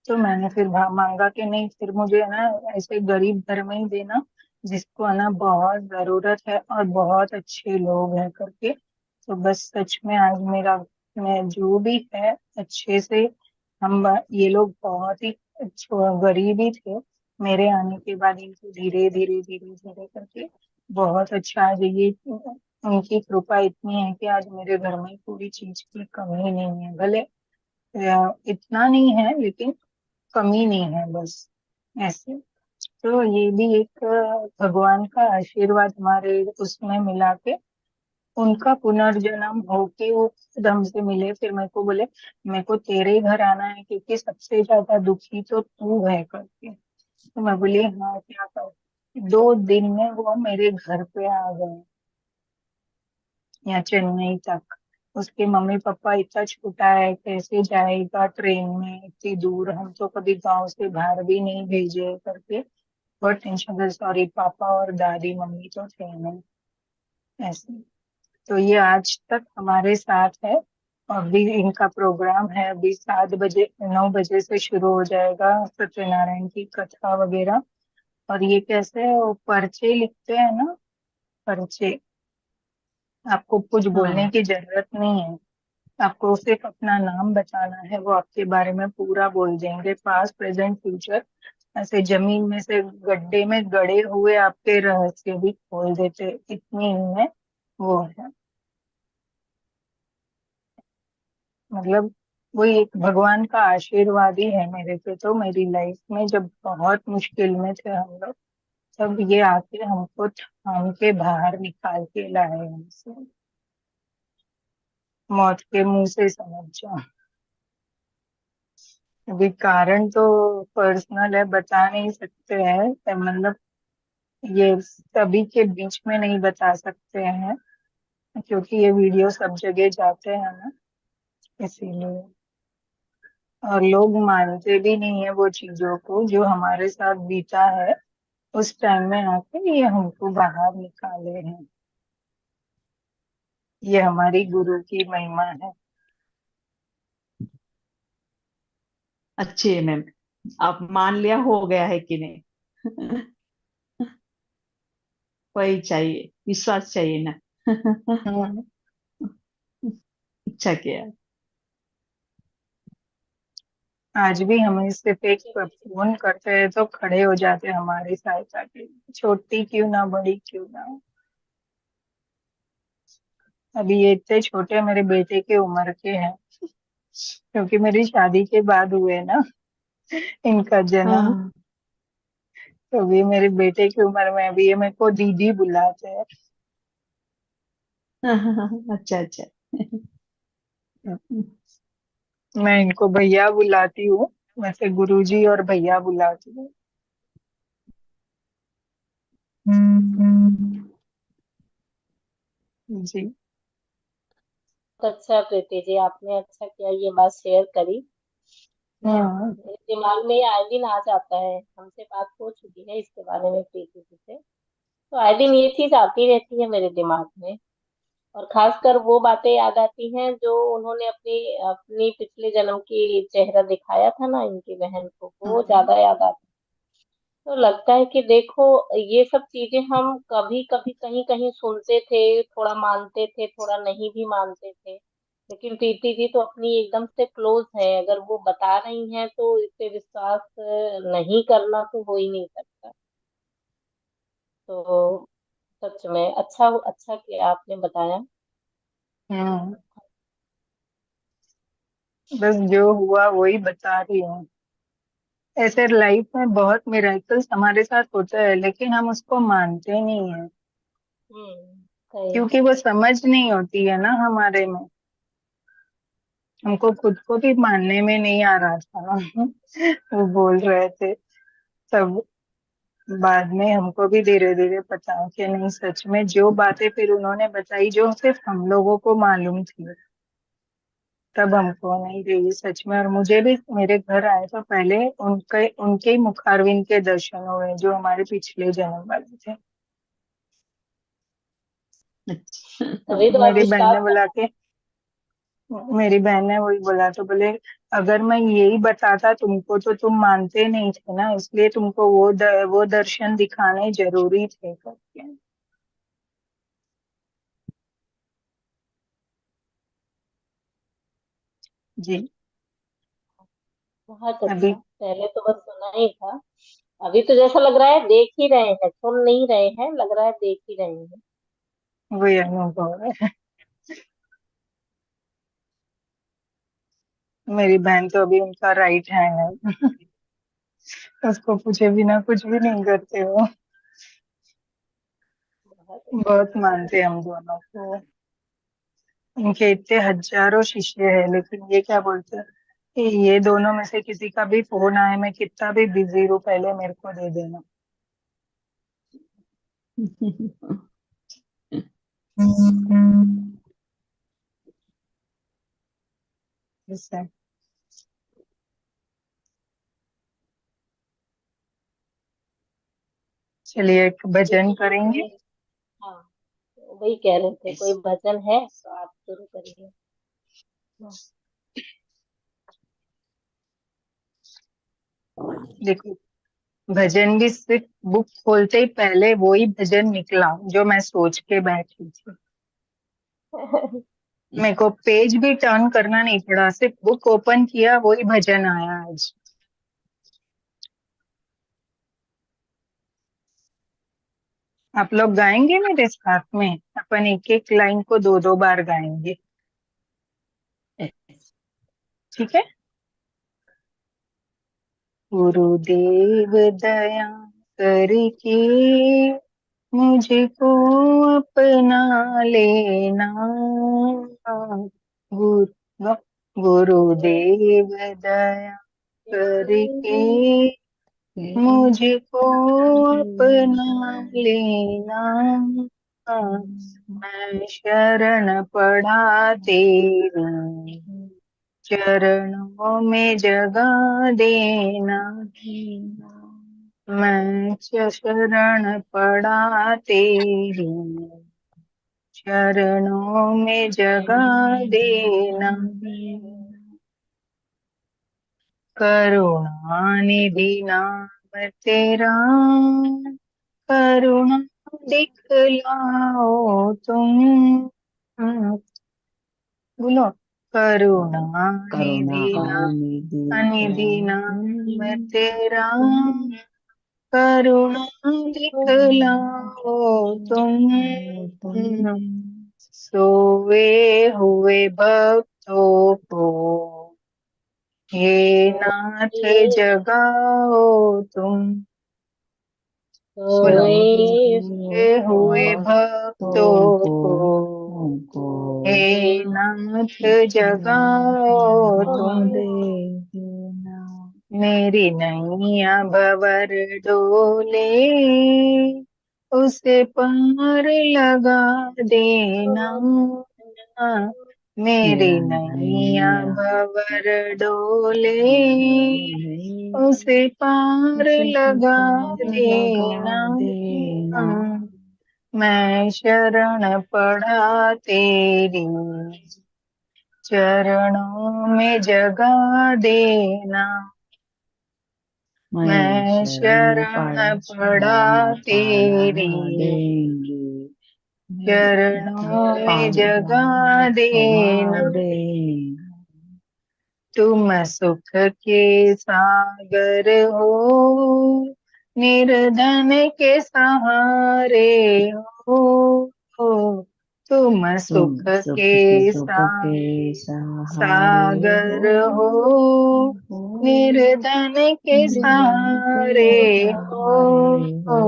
तो मैंने फिर मांगा कि नहीं, फिर मुझे है ना ऐसे गरीब घर में ही देना, जिसको है ना बहुत जरूरत है और बहुत अच्छे लोग हैं करके। तो बस सच में आज मेरा, मैं जो भी है अच्छे से, हम ये लोग बहुत ही गरीब ही थे, मेरे आने के बाद इनको धीरे धीरे धीरे धीरे करके बहुत अच्छा, आज ये उनकी कृपा इतनी है कि आज मेरे घर में पूरी चीज की कमी नहीं है, भले इतना नहीं है लेकिन कमी नहीं है बस, ऐसे। तो ये भी एक भगवान का आशीर्वाद हमारे उसमें मिला के, उनका पुनर्जन्म होके वो खुद हमसे मिले, फिर मेरे को बोले मेरे को तेरे घर आना है, क्योंकि सबसे ज्यादा दुखी तो तू है करके। तो मैं बोली हाँ क्या कर, 2 दिन में वो मेरे घर पे आ गए, या चेन्नई तक। उसके मम्मी पापा, इतना छोटा है कैसे जाएगा ट्रेन में इतनी दूर, हम तो कभी गांव से बाहर भी नहीं भेजे करके बहुत टेंशन। सॉरी, पापा और दादी, मम्मी तो थे नहीं, ऐसे। तो ये आज तक हमारे साथ है। अभी इनका प्रोग्राम है, अभी 7 बजे 9 बजे से शुरू हो जाएगा सत्यनारायण की कथा वगैरह। और ये कैसे है, वो पर्चे लिखते हैं ना, पर्चे, आपको कुछ बोलने हाँ। की जरूरत नहीं है, आपको सिर्फ अपना नाम बताना है, वो आपके बारे में पूरा बोल देंगे, पास्ट प्रेजेंट फ्यूचर, ऐसे जमीन में से गड्ढे में गड़े हुए आपके रहस्य भी खोल देते, इतनी इनमें वो है, मतलब वो एक भगवान का आशीर्वाद ही है मेरे पे। तो मेरी लाइफ में जब बहुत मुश्किल में थे हम लोग, तब ये आके हमको थाम के बाहर निकाल के लाए हमसे। मौत के मुंह से समझ जाओ। अभी कारण तो पर्सनल है, बता नहीं सकते हैं, तो मतलब ये सभी के बीच में नहीं बता सकते हैं, क्योंकि ये वीडियो सब जगह जाते हैं ना, इसीलिए। और लोग मानते भी नहीं है वो चीजों को जो हमारे साथ बीता है। उस टाइम में आके ये हमको बाहर निकाले हैं। ये हमारी गुरु की महिमा है। अच्छी है मैम। आप मान लिया हो गया है कि नहीं? वही चाहिए, विश्वास चाहिए ना। हम्म। अच्छा किया। आज भी हमें सिर्फ एक फोन करते हैं तो खड़े हो जाते हैं हमारी सहायता के लिए, छोटी क्यों ना बड़ी क्यों ना हो। अभी ये इतने छोटे मेरे बेटे के उम्र के हैं, क्योंकि मेरी शादी के बाद हुए ना इनका जन्म। हाँ। तो अभी मेरे बेटे की उम्र में अभी ये मेरे को दीदी बुलाते हैं। अच्छा अच्छा। मैं इनको भैया बुलाती हूँ, वैसे गुरुजी और भैया बुलाती हूँ। जी। अच्छा प्रीति जी, आपने अच्छा किया ये बात शेयर करी ना। हम्म। मेरे दिमाग में ये आए दिन आ जाता है, हमसे बात हो चुकी है इसके बारे में प्रीति जी से, तो आए दिन ये चीज आती रहती है मेरे दिमाग में। और खासकर वो बातें याद आती हैं जो उन्होंने अपनी अपनी पिछले जन्म की चेहरा दिखाया था ना इनकी बहन को, वो हम्म। ज्यादा याद आता है। तो लगता है कि देखो, ये सब चीजें हम कभी कभी कहीं कहीं सुनते थे, थोड़ा मानते थे, थोड़ा नहीं भी मानते थे, लेकिन प्रीति जी तो अपनी एकदम से क्लोज है, अगर वो बता रही हैं तो इस पे विश्वास नहीं करना तो हो ही नहीं सकता। तो सच में अच्छा अच्छा किया आपने बताया। हम्म। बस जो हुआ वही बता रही हूँ। ऐसे लाइफ में बहुत मिराकल्स हमारे साथ होते हैं, लेकिन हम उसको मानते नहीं है, सही। क्योंकि वो समझ नहीं होती है ना हमारे में। हमको खुद को भी मानने में नहीं आ रहा था ना वो बोल रहे थे तब। बाद में हमको भी धीरे धीरे पता कि नहीं, सच में जो बातें फिर उन्होंने बताई जो सिर्फ हम लोगों को मालूम थी, तब हमको नहीं रही सच में। और मुझे भी मेरे घर आए तो पहले उनके उनके ही मुखारविंद के दर्शन हुए जो हमारे पिछले जन्म वाले थे। तो तभी तो आप मेरी बहन विश्वास ने कर। बोला कि मेरी बहन ने वही बोला, तो बोले अगर मैं यही बताता तुमको तो तुम मानते नहीं थे ना, इसलिए तुमको वो दर्शन दिखाने जरूरी थे करके। जी। बहुत अभी अच्छा, पहले तो बस सुना ही था, अभी तो जैसा लग रहा है देख ही रहे हैं, सुन नहीं रहे हैं, लग रहा है देख ही रहे हैं। वही अनुभव है। मेरी बहन तो अभी उनका राइट हैंड है, उसको पूछे बिना कुछ भी नहीं करते हो। बहुत बहुत अच्छा। मानते हैं हम दोनों को। उनके इतने हजारों शिष्य है, लेकिन ये क्या बोलते हैं कि ये दोनों में से किसी का भी फोन आए, मैं कितना भी बिजी हूँ, पहले मेरे को दे देना। ऐसा। चलिए एक भजन चलिए करेंगे। कोई, हाँ, तो वही कह रहे थे कोई भजन है तो आप शुरू करिए। देखो, भजन भी सिर्फ बुक खोलते ही पहले वही भजन निकला जो मैं सोच के बैठी थी। मेरे को पेज भी टर्न करना नहीं पड़ा, सिर्फ बुक ओपन किया वही भजन आया आज। आप लोग गाएंगे मेरे साथ में, अपन एक एक लाइन को दो दो बार गाएंगे, ठीक है। गुरुदेव दया करके मुझको अपना लेना। गुरु गुरुदेव दया करके मुझको अपना लेना। मैं शरण पड़ा तेरी चरणों में जगा देना। मैं शरण पड़ा तेरी चरणों में जगा देना। करुणा निधि नाम तेरा करुणा दिखलाओ तुम। बोलो करुणा निधि नाम तेरा करुणा दिखलाओ तुम। सोए हुए भक्तों को हे नाथ जगाओ तुम। बोलो सोए हुए भक्तों को हे नाथ जगाओ तुम। मेरी नैया भंवर डोले उसे पार लगा देना। मेरी नैया भंवर डोले उसे पार लगा देना। मैं शरण पड़ा तेरी चरणों में जगा देना। मैं शरण पड़ा तेरी चरणों में जगा देना। तुम सुख के सागर हो निर्धन के सहारे हो। तुम सुख के सागर हो निर्धन के सहारे हो।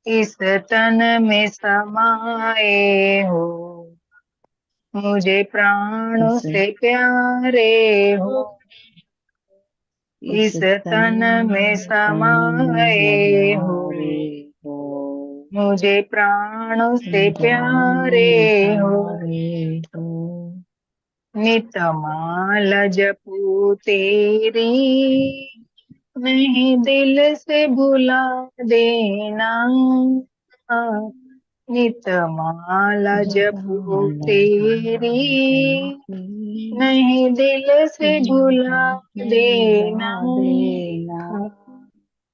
इस तन में समाए हो मुझे प्राणों से प्यारे हो। इस तन में समाए हो मुझे प्राणों से प्यारे हो। नित माल जपू तेरी नहीं दिल से भुला देना। नित माला जपू तेरी नहीं दिल से भुला देना।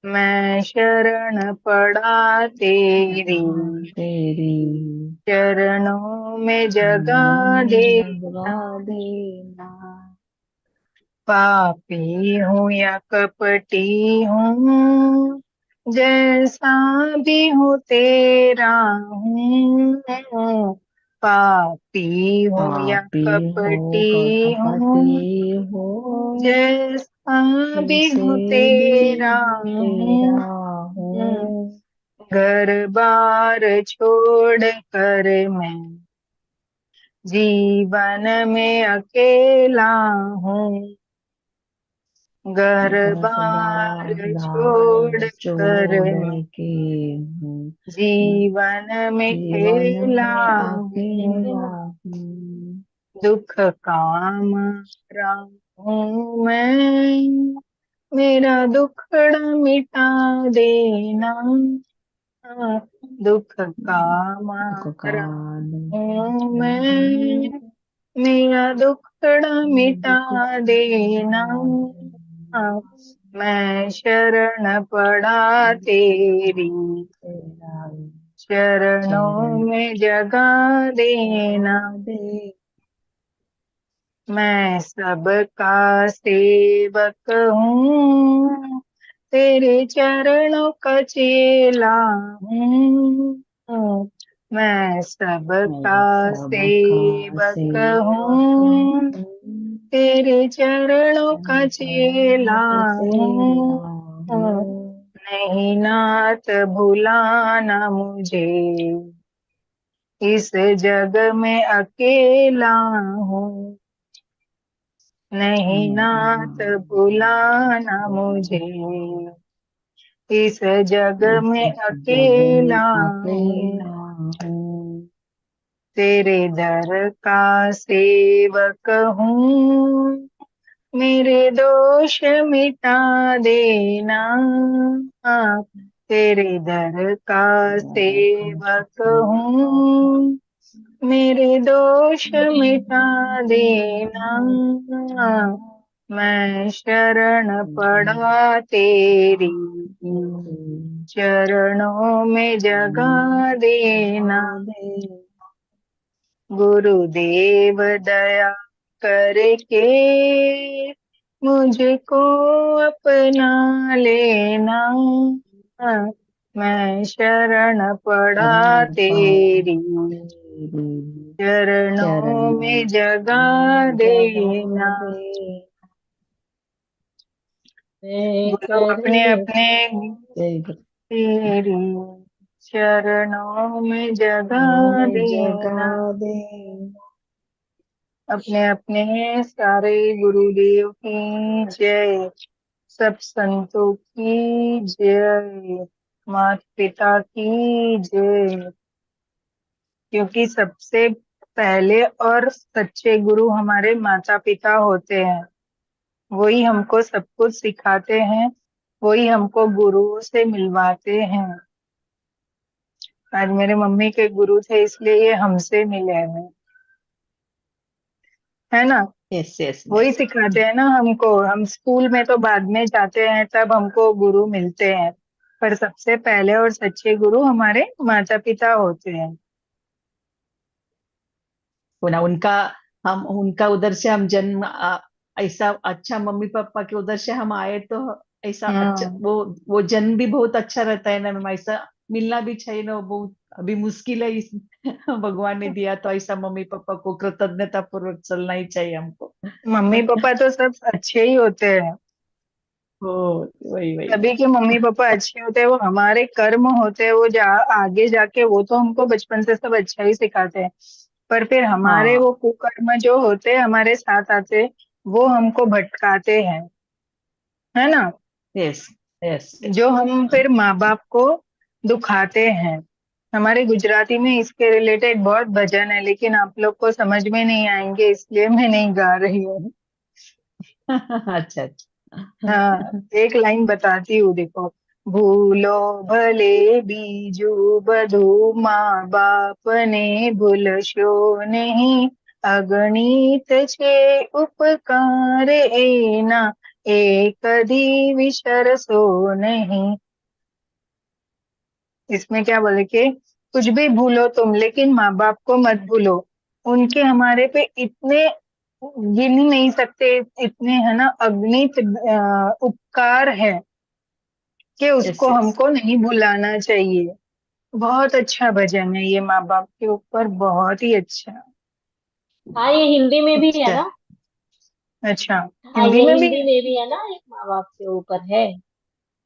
मैं शरण पड़ा तेरी चरणों में जगा देना। पापी हूँ या कपटी हूँ जैसा भी हूँ तेरा हूँ। पापी हूँ या कपटी हूँ जैसा भी हूँ तेरा हूँ। घर बार छोड़ कर मैं जीवन में अकेला हूँ। घर बार छोड़ कर मैं जीवन में खेला हूँ। दुख काम हूँ मैं मेरा दुखड़ा मिटा देना। दुख का मारा हूँ मैं मेरा दुखड़ा मिटा देना। मैं शरण पड़ा तेरी चरणों में जगा देना। मैं सबका सेवक हूँ तेरे चरणों का चेला हूँ। मैं सबका सेवक हूँ तेरे चरणों का चेला हूँ। नहीं नाथ भुलाना मुझे, इस जग में अकेला हूँ। नहीं नाथ भुलाना मुझे, इस जग में अकेला हूँ। तेरे दर का सेवक हूँ, मेरे दोष मिटा देना। तेरे दर का सेवक हूँ, मेरे दोष मिटा देना। मैं शरण पड़ा तेरी, चरणों में जगा देना। गुरुदेव दया करके मुझको अपना लेना। मैं शरण पड़ा तेरी, चरणों में जगा देना। गुरु अपने अपने तेरी चरणों में जगा देना। अपने अपने सारे गुरुदेव की जय, सब संतों की जय, माता पिता की जय। क्योंकि सबसे पहले और सच्चे गुरु हमारे माता पिता होते हैं। वही हमको सब कुछ सिखाते हैं, वही हमको गुरुओं से मिलवाते हैं। आज मेरे मम्मी के गुरु थे, इसलिए ये हमसे मिले हैं, है ना। यस यस वही सिखाते हैं ना हमको। हम स्कूल में तो बाद में जाते हैं, तब हमको गुरु मिलते हैं, पर सबसे पहले और सच्चे गुरु हमारे माता पिता होते हैं। ना उनका, हम उनका उधर से हम जन्म ऐसा अच्छा मम्मी पापा के उधर से हम आए तो ऐसा अच्छा हम्म। वो जन्म भी बहुत अच्छा रहता है ना मैम। ऐसा मिलना भी चाहिए ना, वो बहुत अभी मुश्किल है इस भगवान ने दिया तो ऐसा मम्मी पापा को कृतज्ञता पूर्वक चलना ही चाहिए हमको। मम्मी पापा तो सब अच्छे ही होते हैं। ओ वही वही। सभी के मम्मी पापा अच्छे होते हैं। वो हमारे कर्म होते हैं, वो आगे जाके वो तो हमको बचपन से सब अच्छा ही सिखाते हैं, पर फिर हमारे हाँ वो कुकर्म जो होते हैं हमारे साथ आते, वो हमको भटकाते हैं, है ना। Yes yes. जो हम फिर माँ बाप को दुखाते हैं। हमारे गुजराती में इसके रिलेटेड बहुत भजन है, लेकिन आप लोग को समझ में नहीं आएंगे, इसलिए मैं नहीं गा रही हूँ। अच्छा अच्छा। हाँ, एक लाइन बताती हूँ, देखो। भूलो भले बीजू बधु, माँ बाप ने भूलशो नहीं। अगणित छे उपकार एना, एक कदी विसरसो नहीं। इसमें क्या बोले कि कुछ भी भूलो तुम, लेकिन माँ बाप को मत भूलो। उनके हमारे पे इतने गिन ही नहीं सकते, इतने है ना अगणित उपकार है कि यस उसको यस। हमको नहीं भुलाना चाहिए। बहुत अच्छा भजन है ये, माँ बाप के ऊपर बहुत ही अच्छा। हाँ, ये हिंदी में भी है अच्छा ना। अच्छा, हाँ, हिंदी ये में भी हिंदी है। में भी है ना, एक माँ बाप के ऊपर है।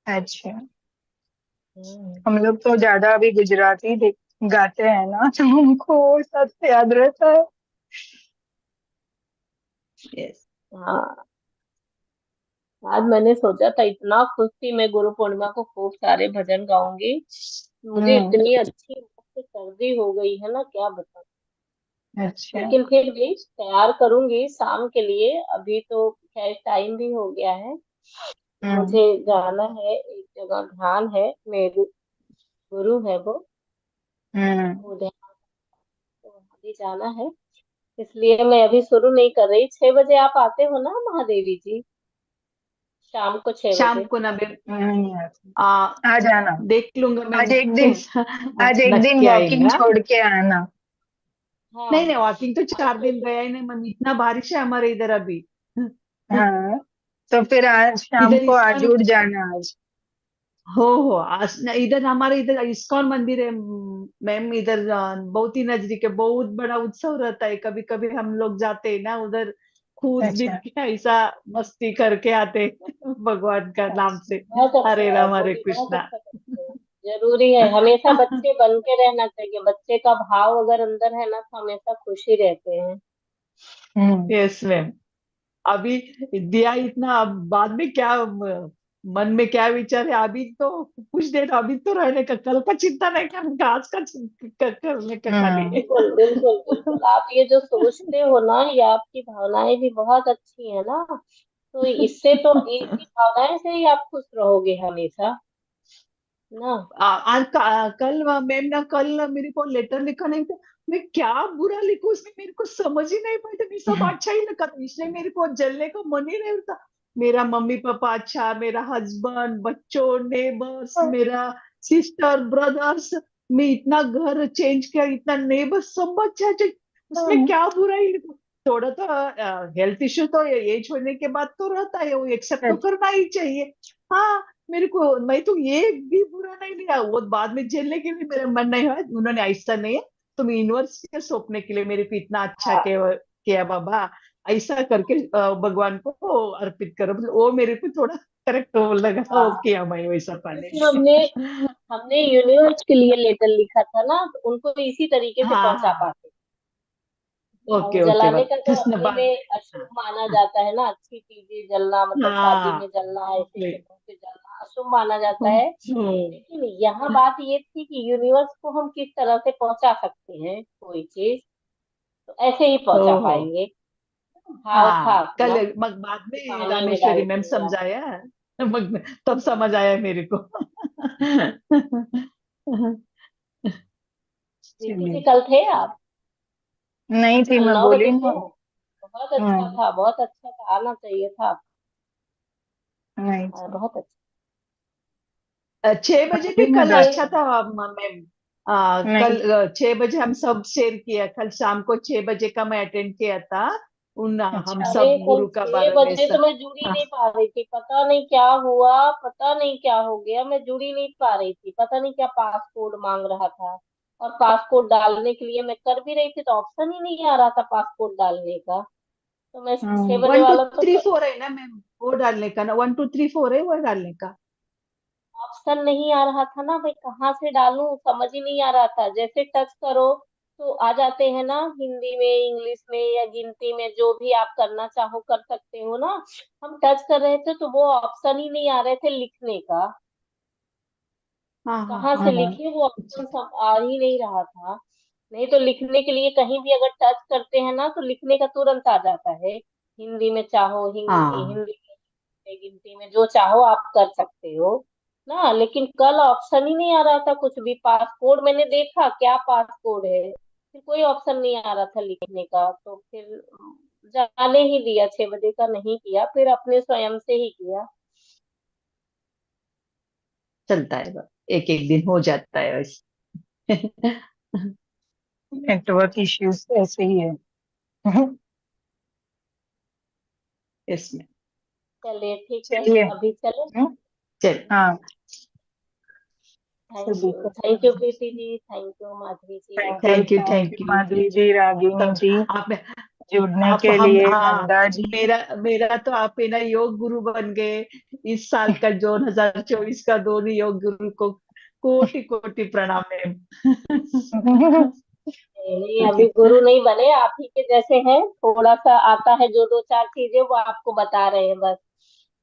अच्छा, हम्म। हम लोग तो ज्यादा अभी गुजराती गाते हैं ना, तो हमको वो सब याद रहता है। यस। हाँ, आज मैंने सोचा था, इतना खुश थी मैं, गुरु पूर्णिमा को खूब सारे भजन गाऊंगी। मुझे हम्म। इतनी अच्छी मस्त सर्दी हो गई है ना, क्या बताऊं। अच्छा। लेकिन फिर भी तैयार करूंगी शाम के लिए। अभी तो खैर टाइम भी हो गया है। हम्म। मुझे जाना है एक जगह, ध्यान है, मेरे गुरु है वो हम्म। वो ध्यान, तो वहाँ भी जाना है। इसलिए मैं अभी शुरू नहीं कर रही। 6 बजे आप आते हो ना महादेवी जी, शाम को 6 बजे। शाम को ना मैं यार, आ आ जाना। देख लूंगा मैं आज एक दिन, कैसा। आज एक दिन नक्की वॉकिंग आएगा। छोड़ के आना। हाँ नहीं नहीं, हाँ, वॉकिंग तो आज 4 दिन सोच गया ही नहीं मम्मी, इतना बारिश है हमारे इधर अभी। हाँ, तो फिर आज शाम इधर को आज इस्कॉन, उठ जाना आज। हो आज इधर हमारे इधर इस्कॉन मंदिर है मैम। इधर बहुत ही नजदीक है, बहुत बड़ा उत्सव रहता है। कभी कभी हम लोग जाते हैं ना उधर, कूद अच्छा। के ऐसा मस्ती करके आते भगवान का नाम से। बहुत हरे अच्छा है, राम वो हरे भी बहुत कृष्णा। अच्छा करते हैं। जरूरी है, हमेशा बच्चे बन के रहना चाहिए। बच्चे का भाव अगर अंदर है ना तो हमेशा खुश ही रहते हैं। हम्म। Yes ma'am. अभी दिया इतना, अब बाद में क्या मन में क्या विचार है, अभी तो कुछ देर अभी तो रहने का, कल का चिंता नहीं करने का, आज का करने का खाली। हम्म। बिल्कुल बिल्कुल बिल्कुल, आप ये जो सोचते हो ना, ये आपकी भावनाएं भी बहुत अच्छी है ना। तो इससे तो इसी भावनाएं से ही आप खुश रहोगे हमेशा ना। कल मैम ना, कल ना मेरे को लेटर लिखा नहीं था, मैं क्या बुरा लिखूं उसमें, मेरे को समझ ही नहीं पाई, तो मैं सब अच्छा ही लिखा था, इसलिए मेरे को जलने का मन ही नहीं होता। मेरा मम्मी पापा अच्छा, मेरा हस्बैंड, बच्चों, नेबर्स, मेरा सिस्टर ब्रदर्स, मैं इतना घर चेंज किया, इतना नेबर्स सब अच्छा अच्छा, उसमें क्या बुरा ही लिखूं। थोड़ा तो हेल्थ इश्यू तो एज होने के बाद तो रहता है, वो एक्सेप्ट तो करना ही चाहिए। हाँ, मेरे को, मैं तो ये भी बुरा नहीं लिया, वो बाद में झेलने के लिए मेरा मन नहीं हुआ, उन्होंने ऐसा नहीं है, तुम यूनिवर्सिटी के सौंपने के लिए मेरे को इतना अच्छा हाँ, किया बाबा, ऐसा करके भगवान को अर्पित करो, मतलब वो मेरे को थोड़ा करेक्ट लगा, वो हाँ, किया मैं वैसा पाने। क्योंकि हमने हमने यूनिवर्स के लिए लेटर लिखा था ना, तो उनको इसी तरीके से हाँ पहुंचा हाँ। पाते। और ओके ओके, जलाने बात का तो कृष्ण अपने बात। में अशुभ माना जाता है ना, अच्छी चीजें जलना मतलब शादी हाँ में जलना, ऐसे वही। जगहों पे जलना अशुभ माना जाता है। लेकिन यहाँ बात ये थी कि यूनिवर्स को हम किस तरह से पहुंचा सकते हैं कोई चीज, तो ऐसे ही पहुंचा ओहो। पाएंगे। भाव था हाँ कल, अपना मग बाद कि में पानी में रामेश्वरी डाल मैम के जला। समझाया, मग तब समझ आया मेरे को। प्रीति जी चलिए। कल थे आप? नहीं थी, कल मैं 9 बजे बोली थे? ना। बहुत अच्छा नहीं। था, बहुत अच्छा था, आना चाहिए था। नहीं थी। बहुत अच्छा। 6 बजे भी मंदिर में कल अच्छा मुझे था मैम। नहीं कल थी। 6 बजे हम सब शेयर किया, कल शाम को 6 बजे का मैं अटेंड किया था, उन हम अच्छा। सब सब कल गुरु का छह बारे में बजे तो सब। मैं जुड़ ही हाँ नहीं पा रही थी, पता नहीं क्या हुआ, पता नहीं क्या हो गया, मैं जुड़ ही नहीं पा रही थी, पता नहीं क्या पासकोड मांग रहा था। और पासकोड डालने के लिए मैं कर भी रही थी तो ऑप्शन ही नहीं आ रहा था पासकोड डालने का। तो मैं 6 बजे 1 2 वाला तो 3 4 है ना मैम, वो डालने का ना, 1 2 3 4 है वो डालने का। ऑप्शन नहीं आ रहा था ना भाई, कहाँ से डालूं समझ ही नहीं आ रहा था। जैसे टच करो तो आ जाते हैं ना, हिंदी में, इंग्लिश में या गिनती में, जो भी आप करना चाहो कर सकते हो ना। हम टच कर रहे थे तो वो ऑप्शन ही नहीं आ रहे थे लिखने का। हाँ हाँ कहाँ हाँ से हाँ। लिखे, वो अच्छा। ऑप्शन सब आ ही नहीं रहा था। नहीं तो लिखने के लिए कहीं भी अगर टच करते हैं ना तो लिखने का तुरंत आ जाता है। हिंदी में चाहो, हाँ हिंदी में, गिनती में, जो चाहो आप कर सकते हो ना। लेकिन कल ऑप्शन ही नहीं आ रहा था कुछ भी। पासकोड मैंने देखा क्या पासकोड है, फिर कोई ऑप्शन नहीं आ रहा था लिखने का, तो फिर जाने ही दिया, 6 बजे का नहीं किया, फिर अपने स्वयं से ही किया। चलता है बस, एक एक दिन हो जाता है वैसे। नेटवर्क इश्यूज ऐसे ही है। इसमें। चलिए ठीक है, चलिए। अभी चले। चल। हाँ। थैंक चलिए, यू, करते थैंक यू हैं। Preeti ji, thank you Madhuri ji. Thank you, thank you thank thank you you. Madhuri ji, Ragini तब जी, आप जुड़ने आप के हम लिए, हाँ, नंदा जी। मेरा मेरा तो आप है ना योग गुरु बन गए इस साल का, 2024 का, दोनों योग गुरु को कोटि कोटि प्रणाम मैम। नहीं नहीं, अभी गुरु नहीं बने, आप ही के जैसे हैं, थोड़ा सा आता है जो दो चार चीजें वो आपको बता रहे हैं बस।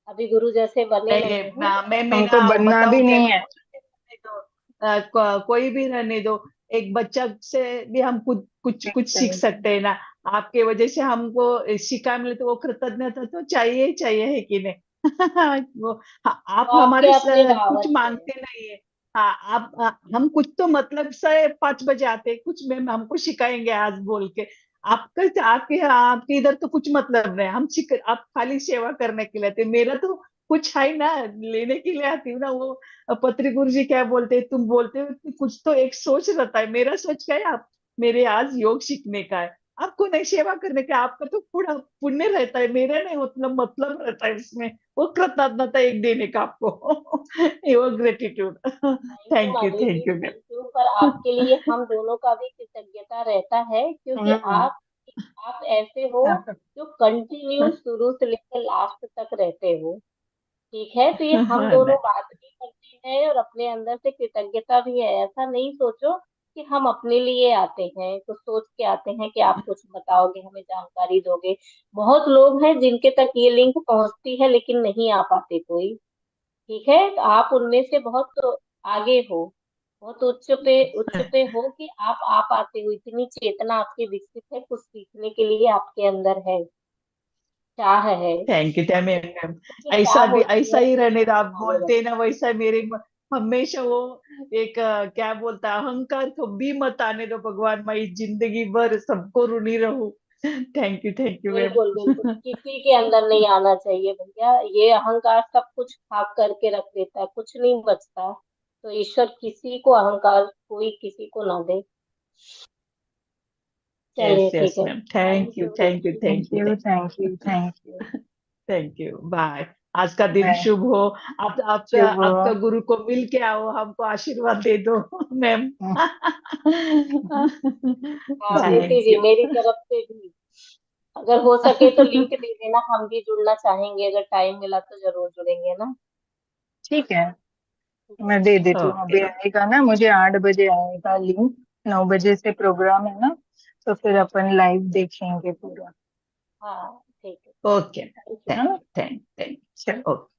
अभी गुरु जैसे बने नहीं नहीं हैं। मैं हमको ना बनना भी बताऊं क्या, नहीं मैं है। कुछ भी रहने दो, कोई भी रहने दो, एक बच्चा से भी हम कुछ कुछ कुछ सीख सकते हैं ना, आपके वजह से हमको शिक्षा मिले तो वो कृतज्ञता तो चाहिए ही चाहिए, है कि नहीं? वो आप वो आपके हमारे अपने भाव कुछ अच्छे हैं। मांगते नहीं है। हाँ आप हम कुछ तो मतलब से 5 बजे आते हैं, कुछ मैम हमको सिखाएंगे आज बोल के, आपका आपके इधर तो कुछ मतलब नहीं, हम सीख, आप खाली सेवा करने के लिए आते हैं। मेरा तो कुछ है ना, लेने के लिए आती हूँ ना, वो पत्री गुरु जी क्या बोलते हैं, तुम बोलते हो कि कुछ तो एक सोच रहता है, मेरा सोच क्या है, आप मेरे आज योग सीखने का है, आपको नहीं सेवा करने का, आपका तो पूरा पुण्य रहता है, मेरा नहीं, मतलब रहता है इसमें, वो कृतज्ञता एक देने का आपको। वो gratitude. Thank you Madhuri ji, thank you ma'am. Thank you, पर आपके लिए हम दोनों का भी कृतज्ञता रहता है, क्योंकि हम्म। आप कि आप ऐसे हो जो कंटिन्यू शुरू से लेकर लास्ट तक रहते हो। ठीक है, फिर हम दोनों बात भी करते हैं और अपने अंदर से कृतज्ञता भी है। ऐसा नहीं सोचो कि हम अपने लिए आते हैं, कुछ सोच के आते हैं कि आप कुछ बताओगे, हमें जानकारी दोगे। बहुत लोग हैं जिनके तक ये लिंक पहुंचती है लेकिन नहीं आ पाते कोई। ठीक है, तो आप उनमें से बहुत तो आगे हो, बहुत उच्च पे हो कि आप आ पाते हो। इतनी चेतना आपकी विकसित है, कुछ सीखने के लिए आपके अंदर है, चाह है। Thank you ma'am ma'am. ये ऐसा चाह भी होती ऐसा है ही रहने दो, आप आगे बोलते हैं ना वैसा हमेशा वो एक क्या बोलता है, अहंकार कभी मत आने दो भगवान, मैं जिंदगी भर सबको ऋणी रहूं। Thank you ma'am. बिल्कुल बिल्कुल, किसी के अंदर नहीं आना चाहिए भैया। ये अहंकार सब कुछ खाक करके रख देता है, कुछ नहीं बचता। तो ईश्वर किसी को अहंकार कोई किसी को ना दे। चलिए यस यस ठीक है, मैम, थैंक यू दीदी। Thank you, thank you, thank you. Thank you, bye. आज का दिन बाय। शुभ हो। आप आपका शुभ हो। आपका गुरु को मिल के आओ, हमको आशीर्वाद दे दो मैम। हाँ दीदी थैंक जी, यू। मेरी तरफ से भी अगर हो सके तो लिंक दे देना, हम भी जुड़ना चाहेंगे। अगर टाइम मिला तो जरूर जुड़ेंगे ना। ठीक है, मैं दे देती हूँ। ओके अभी आएगा ना, मुझे 8 बजे आएगा लिंक। 9 बजे से प्रोग्राम है ना, तो फिर अपन लाइव देखेंगे पूरा। हाँ ठीक है, ओके। Thank you. थैंक हाँ, थैंक थैंक चलो। ओके।